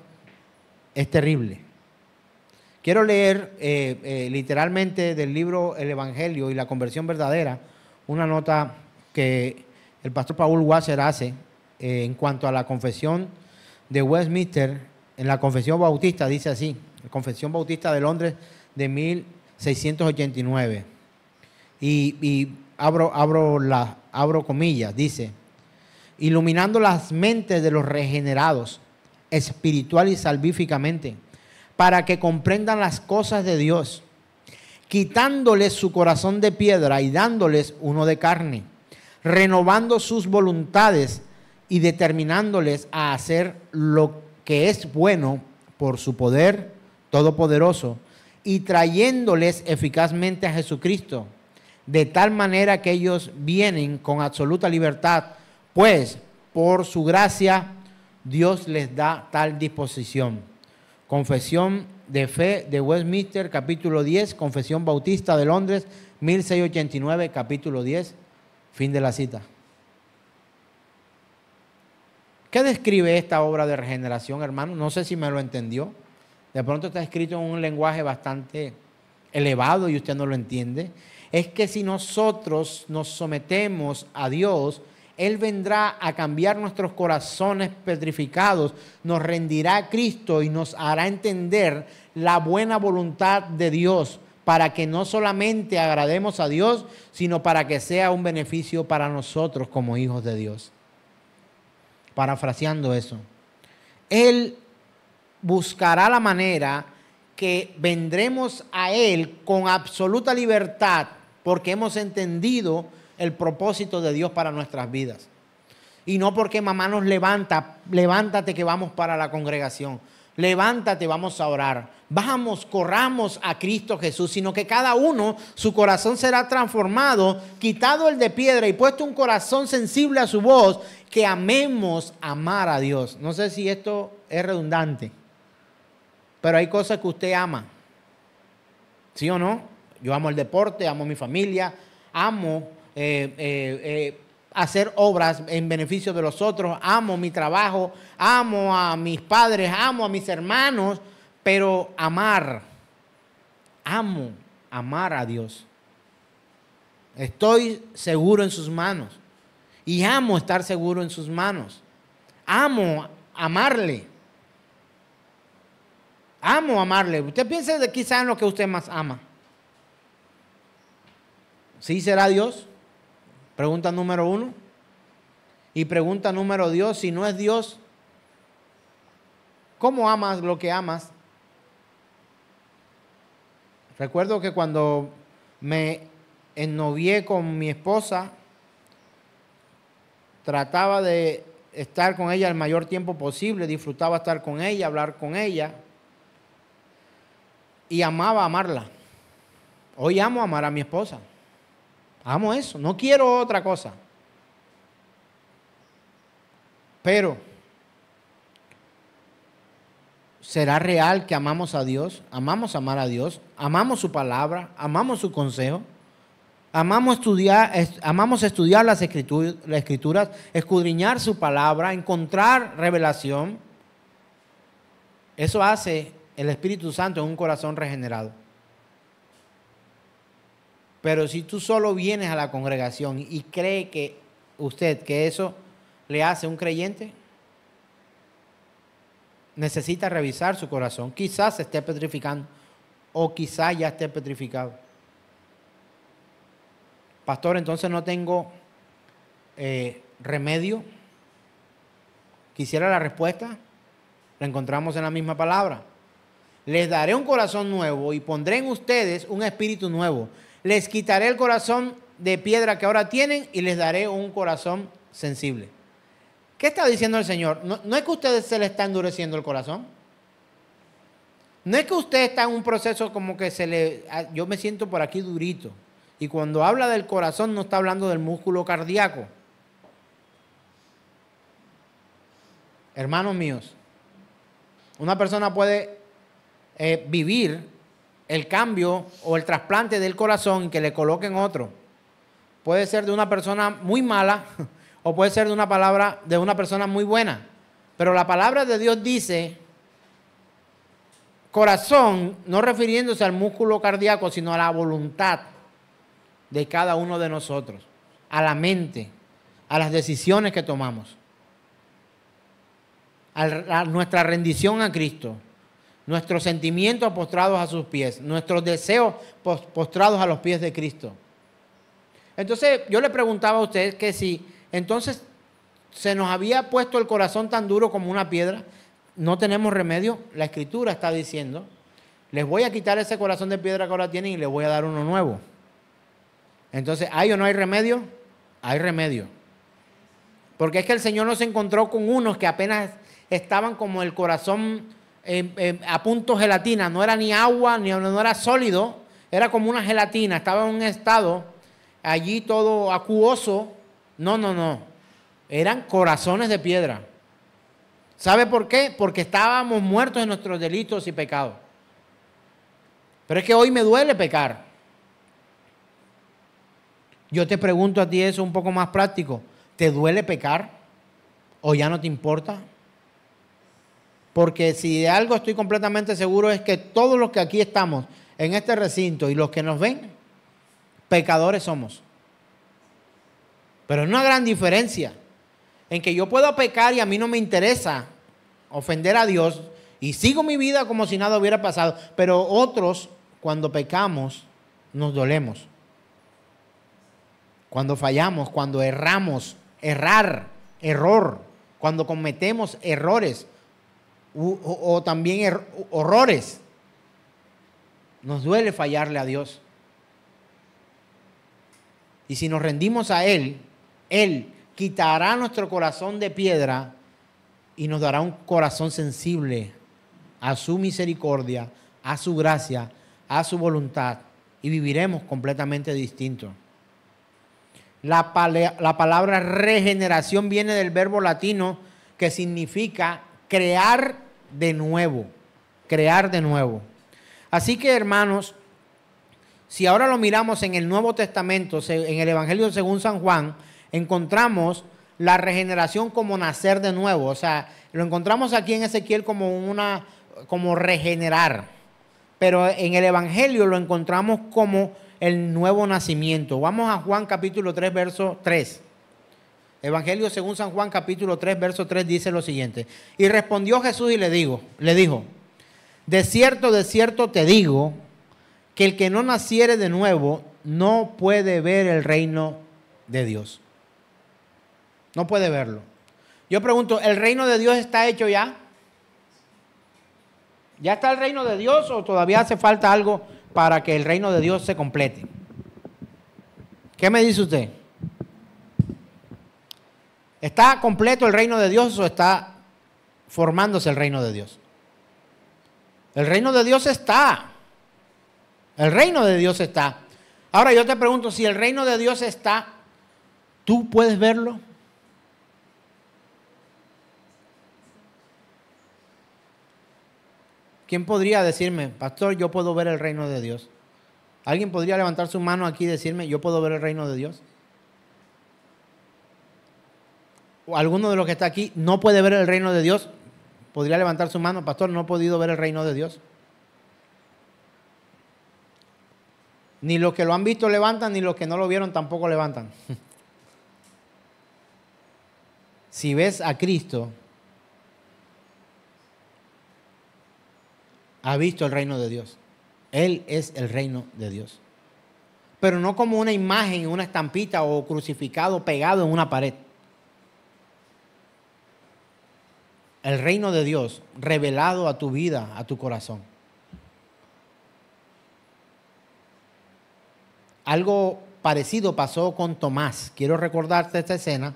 es terrible. Quiero leer literalmente del libro El Evangelio y la Conversión Verdadera, una nota que el pastor Paul Washer hace en cuanto a la confesión de Westminster. En la Confesión Bautista dice así, la Confesión Bautista de Londres de 1689. Y abro comillas, dice: iluminando las mentes de los regenerados, espiritual y salvíficamente, para que comprendan las cosas de Dios, quitándoles su corazón de piedra y dándoles uno de carne, renovando sus voluntades y determinándoles a hacer lo que es bueno por su poder todopoderoso y trayéndoles eficazmente a Jesucristo, de tal manera que ellos vienen con absoluta libertad, pues por su gracia Dios les da tal disposición. Confesión de Fe de Westminster, capítulo 10, Confesión Bautista de Londres, 1689, capítulo 10, fin de la cita. ¿Qué describe esta obra de regeneración, hermano? No sé si me lo entendió. De pronto está escrito en un lenguaje bastante elevado y usted no lo entiende. Es que si nosotros nos sometemos a Dios, Él vendrá a cambiar nuestros corazones petrificados, nos rendirá a Cristo y nos hará entender la buena voluntad de Dios, para que no solamente agrademos a Dios, sino para que sea un beneficio para nosotros como hijos de Dios. Parafraseando eso, Él buscará la manera que vendremos a Él con absoluta libertad, porque hemos entendido el propósito de Dios para nuestras vidas. Y no porque mamá nos levanta, levántate que vamos para la congregación. levántate, vamos a orar. Vamos, corramos a Cristo Jesús, sino que cada uno, su corazón será transformado, quitado el de piedra y puesto un corazón sensible a su voz, que amemos amar a Dios. No sé si esto es redundante, pero hay cosas que usted ama. ¿Sí o no? Yo amo el deporte, amo mi familia, amo hacer obras en beneficio de los otros, amo mi trabajo, amo a mis padres, amo a mis hermanos, pero amo amar a Dios. Estoy seguro en sus manos y amo estar seguro en sus manos. Amo amarle. Amo amarle. Usted piensa quizá en lo que usted más ama. ¿Sí será Dios? Pregunta número 1. Y pregunta número 2, si no es Dios, ¿cómo amas lo que amas? Recuerdo que cuando me ennovié con mi esposa, trataba de estar con ella el mayor tiempo posible, disfrutaba estar con ella, hablar con ella y amaba amarla. Hoy amo amar a mi esposa. Amo eso, no quiero otra cosa. Pero, ¿será real que amamos a Dios? ¿Amamos amar a Dios? ¿Amamos su palabra? ¿Amamos su consejo? ¿Amamos estudiar las escrituras, escudriñar su palabra, encontrar revelación? Eso hace el Espíritu Santo en un corazón regenerado. Pero si tú solo vienes a la congregación y cree que eso le hace un creyente, necesita revisar su corazón. Quizás se esté petrificando o quizás ya esté petrificado. Pastor, entonces no tengo remedio. Quisiera la respuesta. La encontramos en la misma palabra. Les daré un corazón nuevo y pondré en ustedes un espíritu nuevo. Les quitaré el corazón de piedra que ahora tienen y les daré un corazón sensible. ¿Qué está diciendo el Señor? No es que a ustedes se le está endureciendo el corazón. No es que usted está en un proceso como que yo me siento por aquí durito. Y cuando habla del corazón no está hablando del músculo cardíaco. Hermanos míos, una persona puede vivir el cambio o el trasplante del corazón y que le coloquen otro. Puede ser de una persona muy mala o puede ser de una persona muy buena. Pero la palabra de Dios dice corazón, no refiriéndose al músculo cardíaco, sino a la voluntad de cada uno de nosotros, a la mente, a las decisiones que tomamos, a nuestra rendición a Cristo, nuestros sentimientos postrados a sus pies, nuestros deseos postrados a los pies de Cristo. Entonces yo le preguntaba a usted que si entonces se nos había puesto el corazón tan duro como una piedra, no tenemos remedio. La Escritura está diciendo, les voy a quitar ese corazón de piedra que ahora tienen y les voy a dar uno nuevo. Entonces, ¿hay o no hay remedio? Hay remedio. Porque es que el Señor nos encontró con unos que apenas estaban como el corazón a punto gelatina. No era ni agua, no era sólido. Era como una gelatina. Estaba en un estado allí todo acuoso. No. Eran corazones de piedra. ¿Sabe por qué? Porque estábamos muertos en nuestros delitos y pecados. Pero es que hoy me duele pecar. Yo te pregunto a ti eso un poco más práctico. ¿Te duele pecar? ¿O ya no te importa? Porque si de algo estoy completamente seguro es que todos los que aquí estamos en este recinto y los que nos ven, pecadores somos. Pero hay una gran diferencia en que yo puedo pecar y a mí no me interesa ofender a Dios y sigo mi vida como si nada hubiera pasado. Pero otros, cuando pecamos, nos dolemos. Cuando fallamos, cuando erramos, error, cuando cometemos errores o también horrores, nos duele fallarle a Dios. Y si nos rendimos a Él, Él quitará nuestro corazón de piedra y nos dará un corazón sensible a su misericordia, a su gracia, a su voluntad, y viviremos completamente distintos. La palabra regeneración viene del verbo latino que significa crear de nuevo. Crear de nuevo. Así que, hermanos, si ahora lo miramos en el Nuevo Testamento, en el Evangelio según San Juan, encontramos la regeneración como nacer de nuevo. O sea, lo encontramos aquí en Ezequiel como regenerar. Pero en el Evangelio lo encontramos como el nuevo nacimiento. Vamos a Juan capítulo 3, verso 3. Evangelio según San Juan capítulo 3, verso 3 dice lo siguiente. Y respondió Jesús y le dijo, de cierto te digo, que el que no naciere de nuevo no puede ver el reino de Dios. No puede verlo. Yo pregunto, ¿el reino de Dios está hecho ya? ¿Ya está el reino de Dios o todavía hace falta algo para que el reino de Dios se complete? ¿Qué me dice usted? ¿Está completo el reino de Dios o está formándose el reino de Dios? El reino de Dios está. El reino de Dios está. Ahora yo te pregunto, si el reino de Dios está, ¿tú puedes verlo? ¿Quién podría decirme, pastor, yo puedo ver el reino de Dios? ¿Alguien podría levantar su mano aquí y decirme, yo puedo ver el reino de Dios? ¿O alguno de los que está aquí no puede ver el reino de Dios? ¿Podría levantar su mano, pastor, no he podido ver el reino de Dios? Ni los que lo han visto levantan, ni los que no lo vieron tampoco levantan. Si ves a Cristo, ha visto el reino de Dios. Él es el reino de Dios. Pero no como una imagen, una estampita o crucificado, pegado en una pared. El reino de Dios revelado a tu vida, a tu corazón. Algo parecido pasó con Tomás. Quiero recordarte esta escena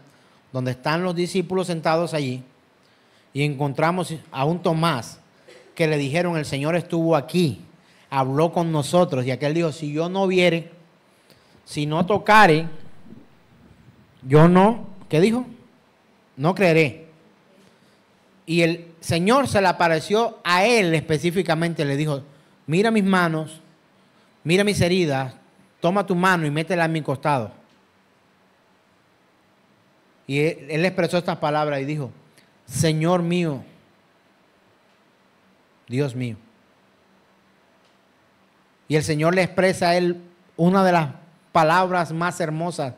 donde están los discípulos sentados allí y encontramos a un Tomás que le dijeron, el Señor estuvo aquí, habló con nosotros, y aquel dijo, si yo no viere, si no tocare, yo no, ¿qué dijo? No creeré. Y el Señor se le apareció a él específicamente, le dijo, mira mis manos, mira mis heridas, toma tu mano y métela en mi costado. Y él expresó estas palabras y dijo, Señor mío, Dios mío. Y el Señor le expresa a él una de las palabras más hermosas.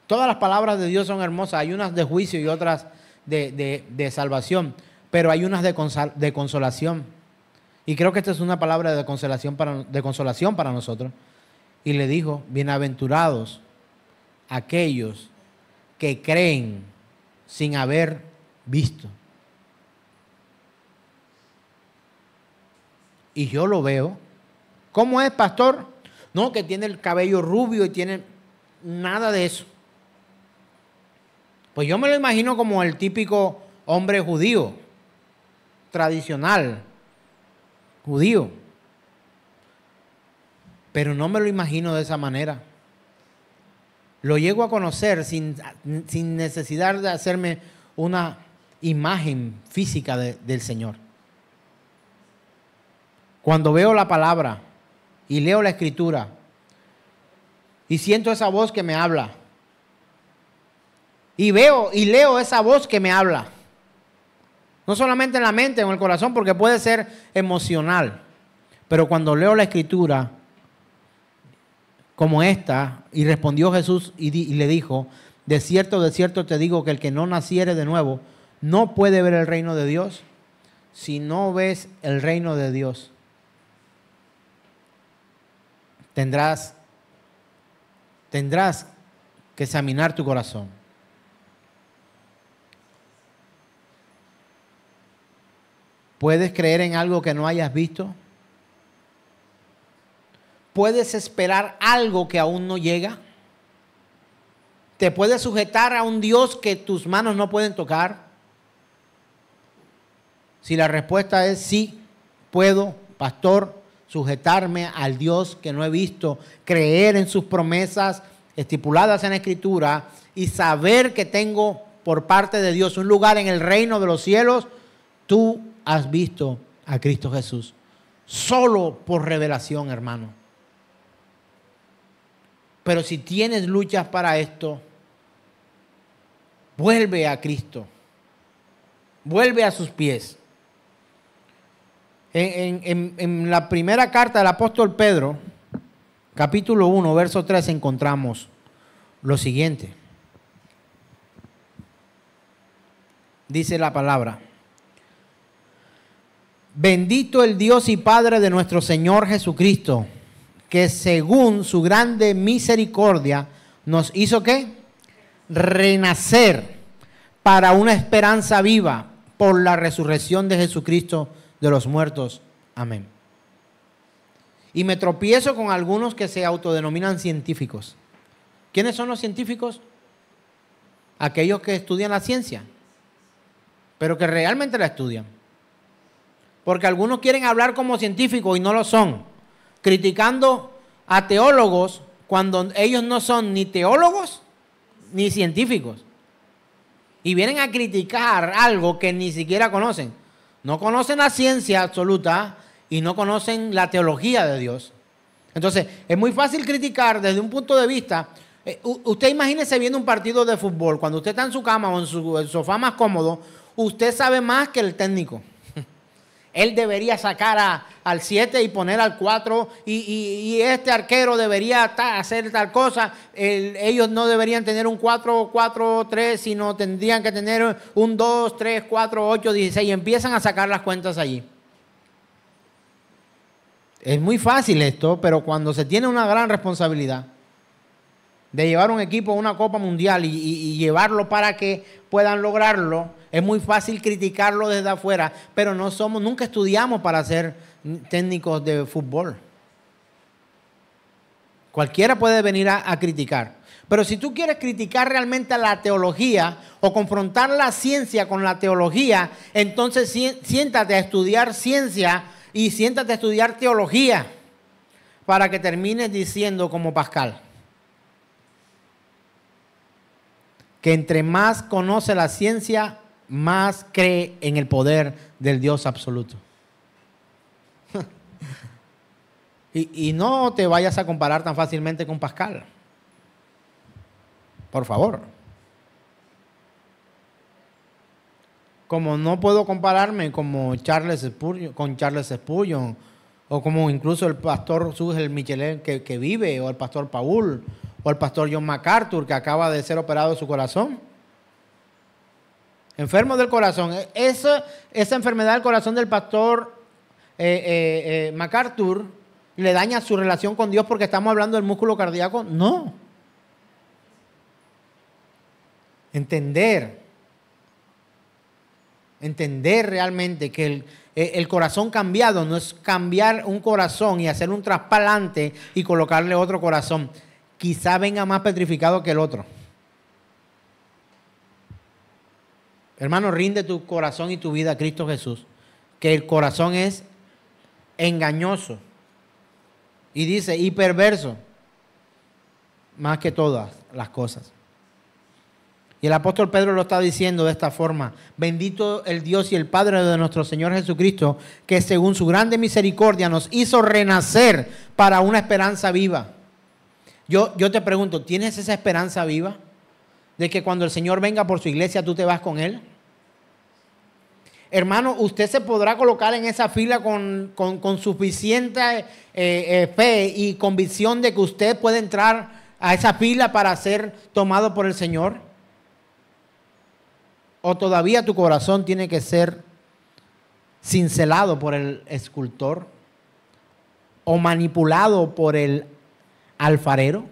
Todas las palabras de Dios son hermosas. Hay unas de juicio y otras de salvación. Pero hay unas de consolación. Y creo que esta es una palabra de consolación para nosotros. Y le dijo, bienaventurados aquellos que creen sin haber visto. Y yo lo veo. ¿Cómo es, pastor? No, que tiene el cabello rubio y tiene nada de eso. Pues yo me lo imagino como el típico hombre judío, tradicional, judío. Pero no me lo imagino de esa manera. Lo llego a conocer sin necesidad de hacerme una imagen física del Señor. Cuando veo la palabra y leo la escritura y siento esa voz que me habla y veo y leo esa voz que me habla, no solamente en la mente o en el corazón, porque puede ser emocional, pero cuando leo la escritura como esta, y respondió Jesús y le dijo, de cierto te digo que el que no naciere de nuevo no puede ver el reino de Dios. Si no ves el reino de Dios, tendrás que examinar tu corazón. ¿Puedes creer en algo que no hayas visto? ¿Puedes esperar algo que aún no llega? ¿Te puedes sujetar a un Dios que tus manos no pueden tocar? Si la respuesta es sí, puedo, pastor, sujetarme al Dios que no he visto, creer en sus promesas estipuladas en la Escritura y saber que tengo por parte de Dios un lugar en el reino de los cielos? Tú has visto a Cristo Jesús solo por revelación, hermano. Pero si tienes luchas para esto, vuelve a Cristo. Vuelve a sus pies. En la primera carta del apóstol Pedro, capítulo 1, verso 3, encontramos lo siguiente. Dice la palabra: bendito el Dios y Padre de nuestro Señor Jesucristo, que según su grande misericordia nos hizo ¿qué? Renacer para una esperanza viva por la resurrección de Jesucristo de los muertos. Amén. Y me tropiezo con algunos que se autodenominan científicos. ¿Quiénes son los científicos? Aquellos que estudian la ciencia, pero que realmente la estudian. Porque algunos quieren hablar como científicos y no lo son, criticando a teólogos cuando ellos no son ni teólogos ni científicos. Y vienen a criticar algo que ni siquiera conocen. No conocen la ciencia absoluta y no conocen la teología de Dios. Entonces, es muy fácil criticar desde un punto de vista. Usted imagínese viendo un partido de fútbol. Cuando usted está en su cama o en su sofá más cómodo, usted sabe más que el técnico. Él debería sacar al 7 y poner al 4 y este arquero debería hacer tal cosa. Ellos no deberían tener un 4-4-3, sino tendrían que tener un 2-3-4-8-16 y empiezan a sacar las cuentas allí. Es muy fácil esto, pero cuando se tiene una gran responsabilidad de llevar un equipo a una Copa Mundial y llevarlo para que puedan lograrlo, es muy fácil criticarlo desde afuera, pero nunca estudiamos para ser técnicos de fútbol. Cualquiera puede venir a criticar. Pero si tú quieres criticar realmente a la teología o confrontar la ciencia con la teología, entonces siéntate a estudiar ciencia y siéntate a estudiar teología para que termines diciendo como Pascal, que entre más conoce la ciencia, más cree en el poder del Dios absoluto. y no te vayas a comparar tan fácilmente con Pascal. Por favor. Como no puedo compararme con Charles Spurgeon, o como incluso el pastor Sugel Michelin que vive, o el pastor Paul, o el pastor John MacArthur, que acaba de ser operado de su corazón. Enfermo del corazón. Esa enfermedad del corazón del pastor MacArthur le daña su relación con Dios porque estamos hablando del músculo cardíaco. No. Entender realmente que el corazón cambiado no es cambiar un corazón y hacer un trasplante y colocarle otro corazón. Quizá venga más petrificado que el otro. Hermano, rinde tu corazón y tu vida a Cristo Jesús, que el corazón es engañoso y dice, y perverso, más que todas las cosas. Y el apóstol Pedro lo está diciendo de esta forma: bendito el Dios y el Padre de nuestro Señor Jesucristo, que según su grande misericordia nos hizo renacer para una esperanza viva. Yo te pregunto, ¿tienes esa esperanza viva? De que cuando el Señor venga por su iglesia, tú te vas con Él. Hermano, usted se podrá colocar en esa fila con suficiente fe y convicción de que usted puede entrar a esa fila para ser tomado por el Señor. ¿O todavía tu corazón tiene que ser cincelado por el escultor? ¿O manipulado por el alfarero?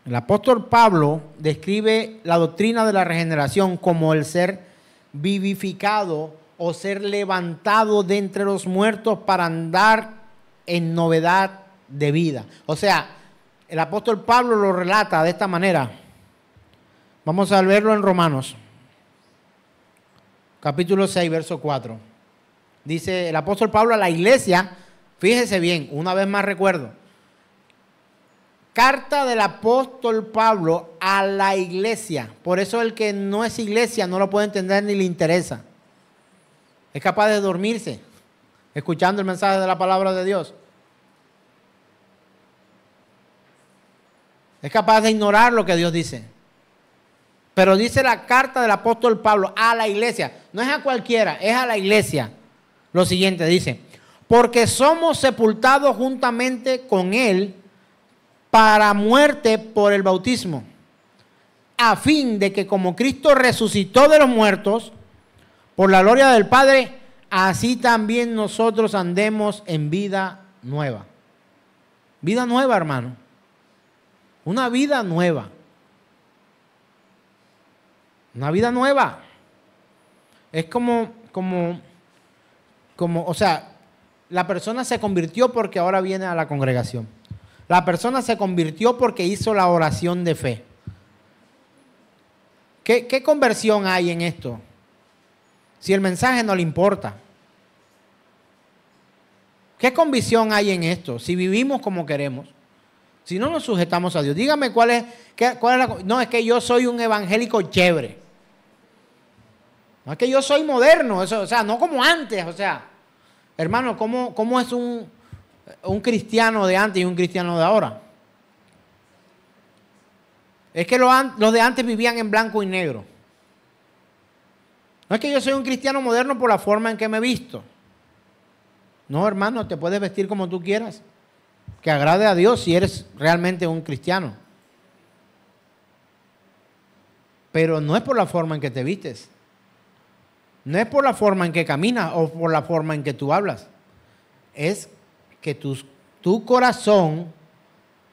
El apóstol Pablo describe la doctrina de la regeneración como el ser vivificado o ser levantado de entre los muertos para andar en novedad de vida. O sea, el apóstol Pablo lo relata de esta manera. Vamos a verlo en Romanos, capítulo 6, verso 4. Dice el apóstol Pablo a la iglesia, fíjese bien, una vez más recuerdo. Carta del apóstol Pablo a la iglesia. Por eso el que no es iglesia no lo puede entender ni le interesa. Es capaz de dormirse escuchando el mensaje de la palabra de Dios. Es capaz de ignorar lo que Dios dice. Pero dice la carta del apóstol Pablo a la iglesia. No es a cualquiera, es a la iglesia. Lo siguiente dice, porque somos sepultados juntamente con Él para muerte por el bautismo, a fin de que como Cristo resucitó de los muertos, por la gloria del Padre, así también nosotros andemos en vida nueva. Vida nueva, hermano. Una vida nueva. Una vida nueva. Es como, o sea, la persona se convirtió porque ahora viene a la congregación. La persona se convirtió porque hizo la oración de fe. ¿Qué conversión hay en esto? Si el mensaje no le importa. ¿Qué convicción hay en esto? Si vivimos como queremos. Si no nos sujetamos a Dios. Dígame cuál es la... No, es que yo soy un evangélico chévere. No es que yo soy moderno. Eso, o sea, no como antes. O sea, hermano, ¿cómo es un cristiano de antes y un cristiano de ahora? Es que los de antes vivían en blanco y negro. No es que yo soy un cristiano moderno por la forma en que me he visto. No, hermano, te puedes vestir como tú quieras. Que agrade a Dios si eres realmente un cristiano. Pero no es por la forma en que te vistes. No es por la forma en que caminas o por la forma en que tú hablas. Es que tu corazón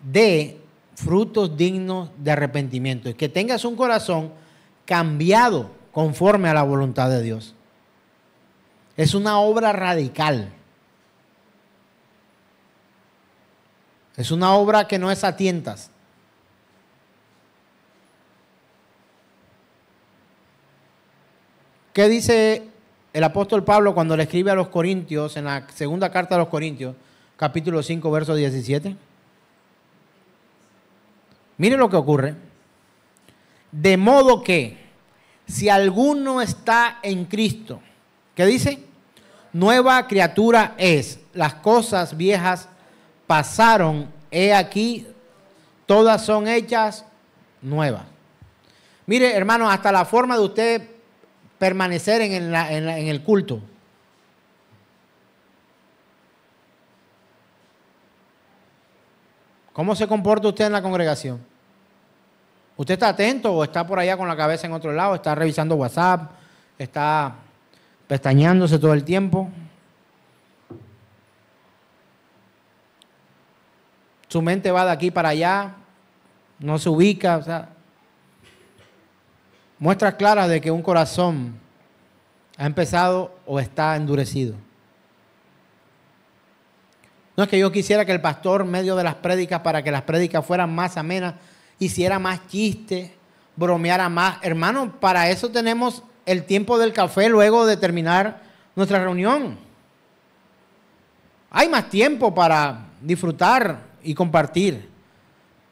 dé frutos dignos de arrepentimiento. Y que tengas un corazón cambiado conforme a la voluntad de Dios. Es una obra radical. Es una obra que no es a tientas. ¿Qué dice el apóstol Pablo cuando le escribe a los Corintios, en la segunda carta a los Corintios, capítulo 5, verso 17? Mire lo que ocurre. De modo que, si alguno está en Cristo, ¿qué dice? Nueva criatura es. Las cosas viejas pasaron, he aquí, todas son hechas nuevas. Mire, hermano, hasta la forma de usted permanecer en el culto. ¿Cómo se comporta usted en la congregación? ¿Usted está atento o está por allá con la cabeza en otro lado? ¿Está revisando WhatsApp? ¿Está pestañeándose todo el tiempo? Su mente va de aquí para allá, no se ubica, o sea, muestras claras de que un corazón ha empezado o está endurecido. No es que yo quisiera que el pastor, en medio de las prédicas, para que las prédicas fueran más amenas, hiciera más chistes, bromeara más. Hermano, para eso tenemos el tiempo del café luego de terminar nuestra reunión. Hay más tiempo para disfrutar y compartir,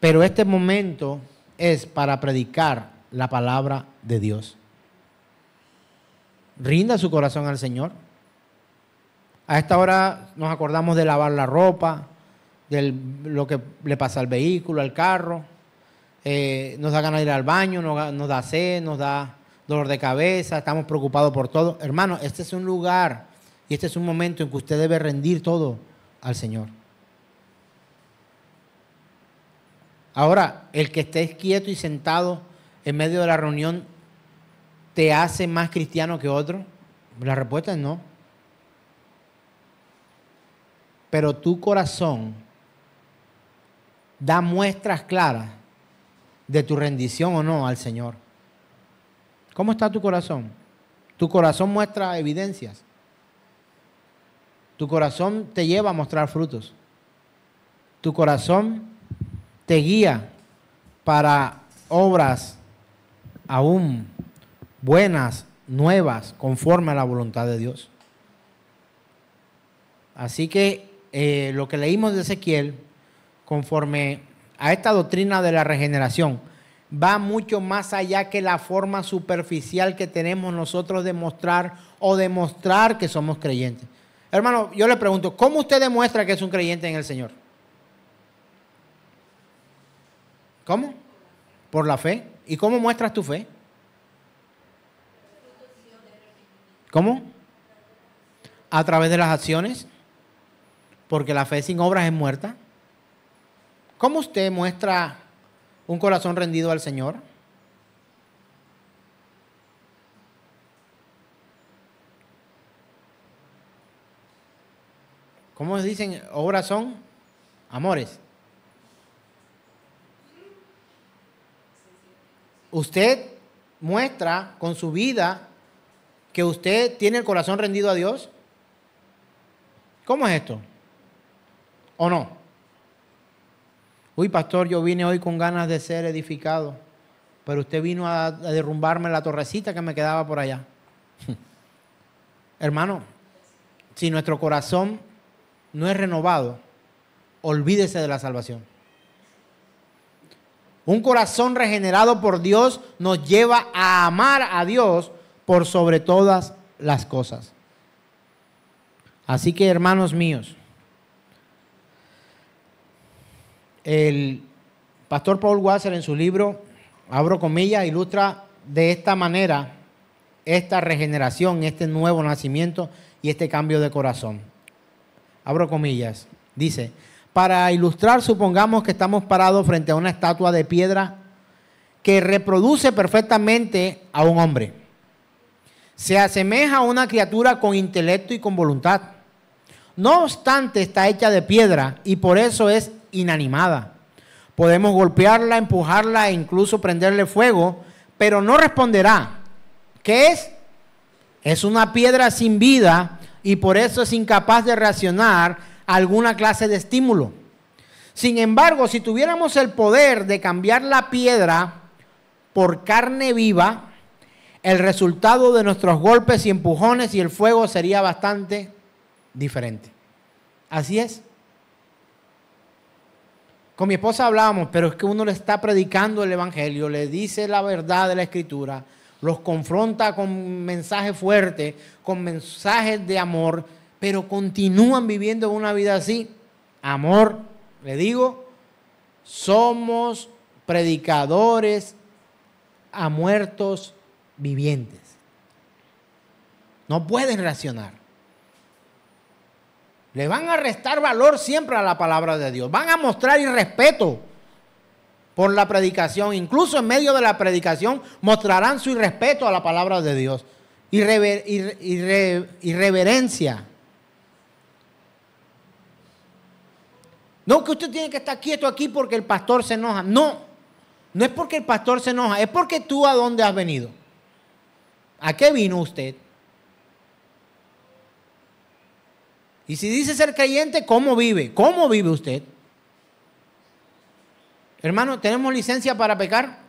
pero este momento es para predicar la palabra de Dios. Rinda su corazón al Señor. A esta hora nos acordamos de lavar la ropa, de lo que le pasa al vehículo, al carro. Nos da ganas de ir al baño, nos da sed, nos da dolor de cabeza, estamos preocupados por todo. Hermano, este es un lugar y este es un momento en que usted debe rendir todo al Señor. Ahora, el que estés quieto y sentado en medio de la reunión, ¿te hace más cristiano que otro? La respuesta es no. Pero tu corazón da muestras claras de tu rendición o no al Señor. ¿Cómo está tu corazón? Tu corazón muestra evidencias. Tu corazón te lleva a mostrar frutos. Tu corazón te guía para obras aún buenas nuevas conforme a la voluntad de Dios. Así que lo que leímos de Ezequiel, conforme a esta doctrina de la regeneración, va mucho más allá que la forma superficial que tenemos nosotros de mostrar o demostrar que somos creyentes. Hermano, yo le pregunto, ¿cómo usted demuestra que es un creyente en el Señor? ¿Cómo? Por la fe. ¿Y cómo muestras tu fe? ¿Cómo? A través de las acciones, porque la fe sin obras es muerta. ¿Cómo usted muestra un corazón rendido al Señor? ¿Cómo dicen? Obras son amores. Usted muestra con su vida que usted tiene el corazón rendido a Dios. ¿Cómo es esto? ¿O no? Uy, pastor, yo vine hoy con ganas de ser edificado, pero usted vino a derrumbarme la torrecita que me quedaba por allá. Hermano, si nuestro corazón no es renovado, olvídese de la salvación. Un corazón regenerado por Dios nos lleva a amar a Dios por sobre todas las cosas. Así que, hermanos míos, el pastor Paul Wasser en su libro, abro comillas, ilustra de esta manera esta regeneración, este nuevo nacimiento y este cambio de corazón. Abro comillas, dice: para ilustrar, supongamos que estamos parados frente a una estatua de piedra que reproduce perfectamente a un hombre. Se asemeja a una criatura con intelecto y con voluntad. No obstante, está hecha de piedra y por eso es inanimada. Podemos golpearla, empujarla e incluso prenderle fuego, pero no responderá. ¿Qué es? Es una piedra sin vida y por eso es incapaz de reaccionar a alguna clase de estímulo. Sin embargo, si tuviéramos el poder de cambiar la piedra por carne viva, el resultado de nuestros golpes y empujones y el fuego sería bastante diferente. Así es. Con mi esposa hablábamos, pero es que uno le está predicando el evangelio, le dice la verdad de la escritura, los confronta con mensajes fuertes, con mensajes de amor, pero continúan viviendo una vida así. Amor, le digo, somos predicadores a muertos vivientes. No pueden reaccionar. Le van a restar valor siempre a la palabra de Dios. Van a mostrar irrespeto por la predicación. Incluso en medio de la predicación mostrarán su irrespeto a la palabra de Dios. Irreverencia. No que usted tiene que estar quieto aquí porque el pastor se enoja. No, no es porque el pastor se enoja. Es porque tú a dónde has venido. ¿A qué vino usted? Y si dice ser creyente, ¿cómo vive? ¿Cómo vive usted? Hermano, ¿tenemos licencia para pecar?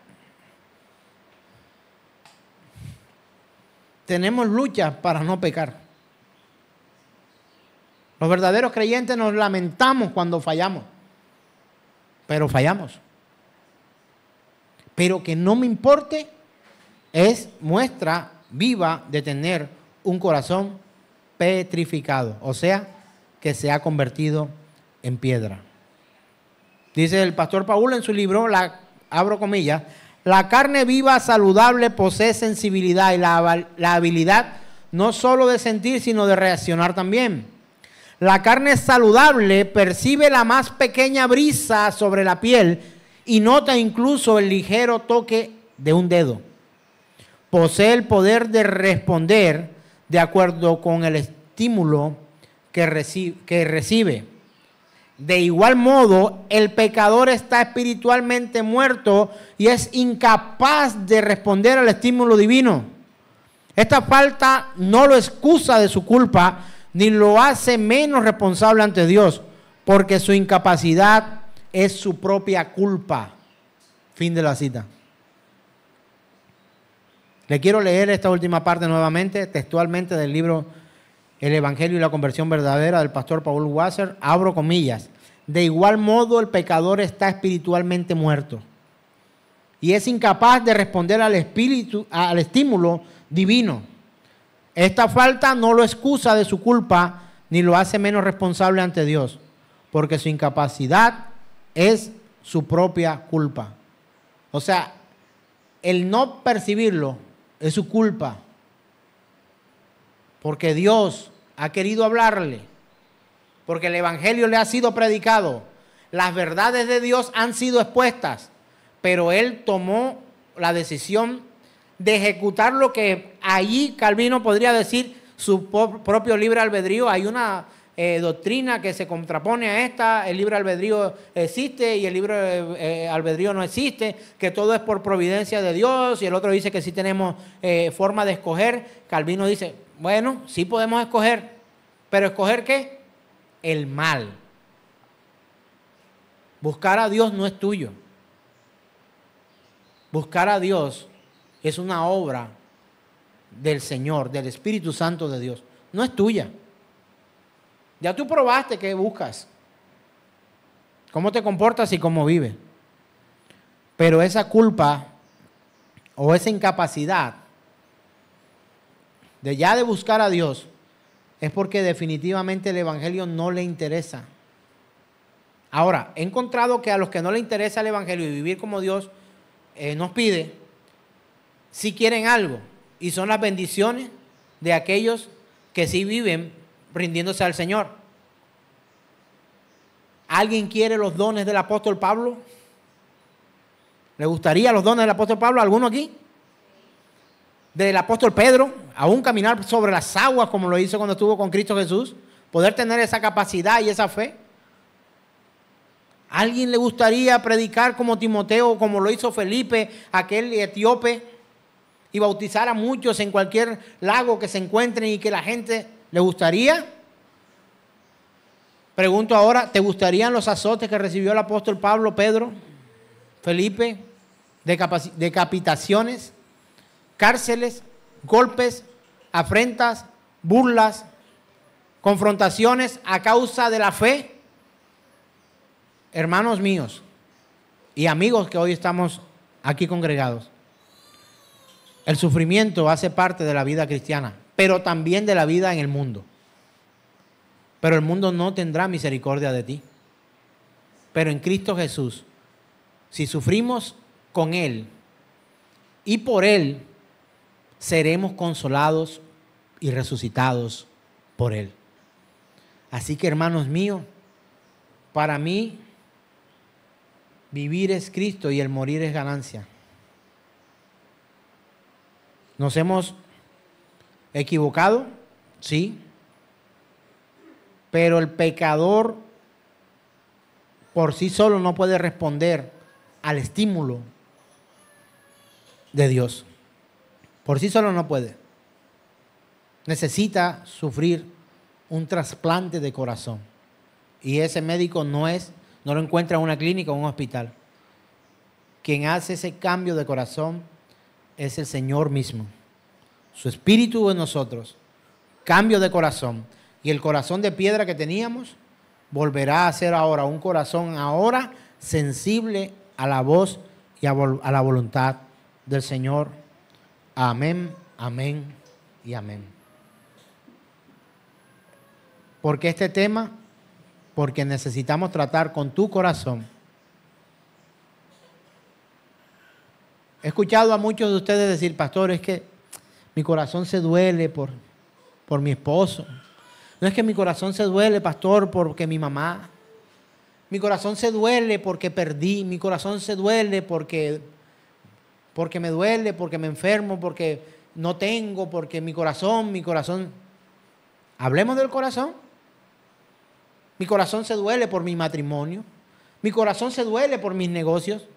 Tenemos lucha para no pecar. Los verdaderos creyentes nos lamentamos cuando fallamos, pero fallamos. Pero que no me importe es muestra viva de tener un corazón petrificado, o sea, que se ha convertido en piedra. Dice el pastor Paul en su libro, abro comillas, la carne viva saludable posee sensibilidad y la habilidad no solo de sentir, sino de reaccionar también. La carne saludable percibe la más pequeña brisa sobre la piel y nota incluso el ligero toque de un dedo. Posee el poder de responder de acuerdo con el estímulo que recibe. De igual modo, el pecador está espiritualmente muerto y es incapaz de responder al estímulo divino. Esta falta no lo excusa de su culpa ni lo hace menos responsable ante Dios, porque su incapacidad es su propia culpa. Fin de la cita. Le quiero leer esta última parte nuevamente, textualmente del libro El Evangelio y la Conversión Verdadera del pastor Paul Washer. Abro comillas. De igual modo, el pecador está espiritualmente muerto y es incapaz de responder al estímulo divino. Esta falta no lo excusa de su culpa ni lo hace menos responsable ante Dios, porque su incapacidad es su propia culpa. O sea, el no percibirlo es su culpa, porque Dios ha querido hablarle, porque el Evangelio le ha sido predicado, las verdades de Dios han sido expuestas, pero él tomó la decisión de ejecutar lo que allí Calvino podría decir su propio libre albedrío. Hay una doctrina que se contrapone a esta: el libre albedrío existe y el libre albedrío no existe, que todo es por providencia de Dios, y el otro dice que sí tenemos forma de escoger. Calvino dice, bueno, sí podemos escoger, pero ¿escoger qué? El mal. Buscar a Dios no es tuyo. Buscar a Dios es una obra del Señor, del Espíritu Santo de Dios. No es tuya. Ya tú probaste qué buscas, cómo te comportas y cómo vives. Pero esa culpa o esa incapacidad de buscar a Dios es porque definitivamente el Evangelio no le interesa. Ahora, he encontrado que a los que no les interesa el Evangelio y vivir como Dios nos pide, sí quieren algo, y son las bendiciones de aquellos que sí viven rindiéndose al Señor. ¿Alguien quiere los dones del apóstol Pablo? ¿Le gustaría los dones del apóstol Pablo? ¿Alguno aquí? Del apóstol Pedro, aún caminar sobre las aguas como lo hizo cuando estuvo con Cristo Jesús, poder tener esa capacidad y esa fe. ¿A alguien le gustaría predicar como Timoteo, como lo hizo Felipe, aquel etíope, y bautizar a muchos en cualquier lago que se encuentren y que la gente le gustaría? Pregunto ahora, ¿te gustarían los azotes que recibió el apóstol Pablo, Pedro, Felipe, decapitaciones, cárceles, golpes, afrentas, burlas, confrontaciones a causa de la fe? Hermanos míos y amigos que hoy estamos aquí congregados, el sufrimiento hace parte de la vida cristiana, pero también de la vida en el mundo. Pero el mundo no tendrá misericordia de ti. Pero en Cristo Jesús, si sufrimos con Él y por Él, seremos consolados y resucitados por Él. Así que, hermanos míos, para mí, vivir es Cristo y el morir es ganancia. ¿Nos hemos equivocado? Sí. Pero el pecador por sí solo no puede responder al estímulo de Dios. Por sí solo no puede. Necesita sufrir un trasplante de corazón. Y ese médico no lo encuentra en una clínica o en un hospital. Quien hace ese cambio de corazón es el Señor mismo. Su Espíritu en nosotros, cambio de corazón. Y el corazón de piedra que teníamos volverá a ser ahora un corazón ahora sensible a la voz y a la voluntad del Señor. Amén, amén y amén. ¿Por qué este tema? Porque necesitamos tratar con tu corazón. He escuchado a muchos de ustedes decir, pastor, es que mi corazón se duele por mi esposo. No es que mi corazón se duele, pastor, porque mi mamá. Mi corazón se duele porque perdí. Mi corazón se duele porque me duele, porque me enfermo, porque no tengo, porque mi corazón. Hablemos del corazón. Mi corazón se duele por mi matrimonio. Mi corazón se duele por mis negocios.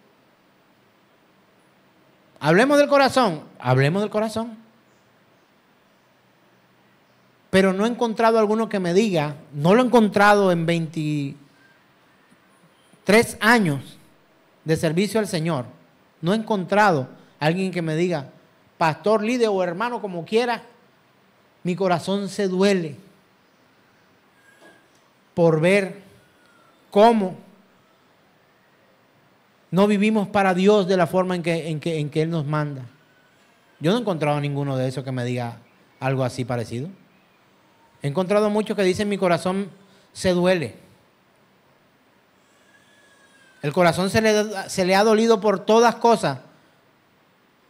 Hablemos del corazón. Hablemos del corazón. Pero no he encontrado alguno que me diga, no lo he encontrado en 23 años de servicio al Señor. No he encontrado a alguien que me diga, pastor, líder o hermano, como quiera, mi corazón se duele por ver cómo no vivimos para Dios de la forma en que Él nos manda. Yo no he encontrado ninguno de esos que me diga algo así parecido. He encontrado muchos que dicen mi corazón se duele. El corazón se le ha dolido por todas cosas,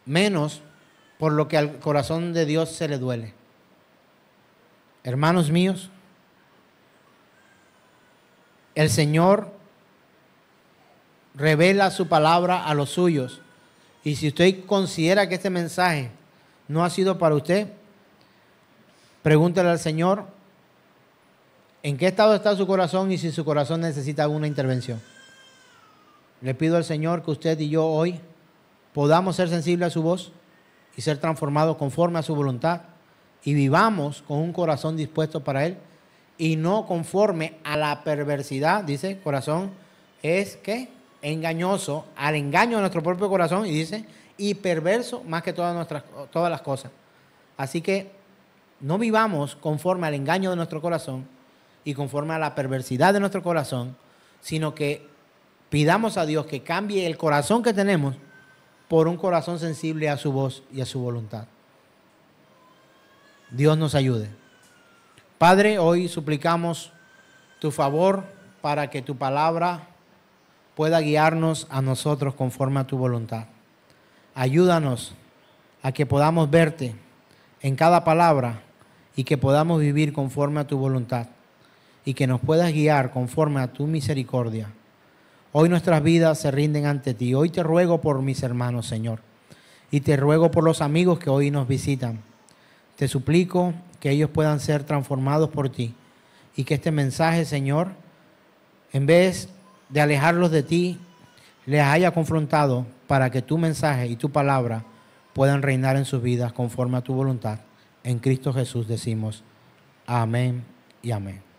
menos por lo que al corazón de Dios se le duele. Hermanos míos, el Señor revela su palabra a los suyos. Y si usted considera que este mensaje no ha sido para usted, pregúntele al Señor en qué estado está su corazón y si su corazón necesita alguna intervención. Le pido al Señor que usted y yo hoy podamos ser sensibles a su voz y ser transformados conforme a su voluntad y vivamos con un corazón dispuesto para Él y no conforme a la perversidad. Dice, corazón es ¿qué? Engañoso, al engaño de nuestro propio corazón, y dice, y perverso más que todas las cosas. Así que no vivamos conforme al engaño de nuestro corazón y conforme a la perversidad de nuestro corazón, sino que pidamos a Dios que cambie el corazón que tenemos por un corazón sensible a su voz y a su voluntad. Dios nos ayude. Padre, hoy suplicamos tu favor para que tu palabra pueda guiarnos a nosotros conforme a tu voluntad. Ayúdanos a que podamos verte en cada palabra y que podamos vivir conforme a tu voluntad y que nos puedas guiar conforme a tu misericordia. Hoy nuestras vidas se rinden ante ti. Hoy te ruego por mis hermanos, Señor, y te ruego por los amigos que hoy nos visitan. Te suplico que ellos puedan ser transformados por ti y que este mensaje, Señor, en vez de alejarlos de ti, les haya confrontado para que tu mensaje y tu palabra puedan reinar en sus vidas conforme a tu voluntad. En Cristo Jesús decimos amén y amén.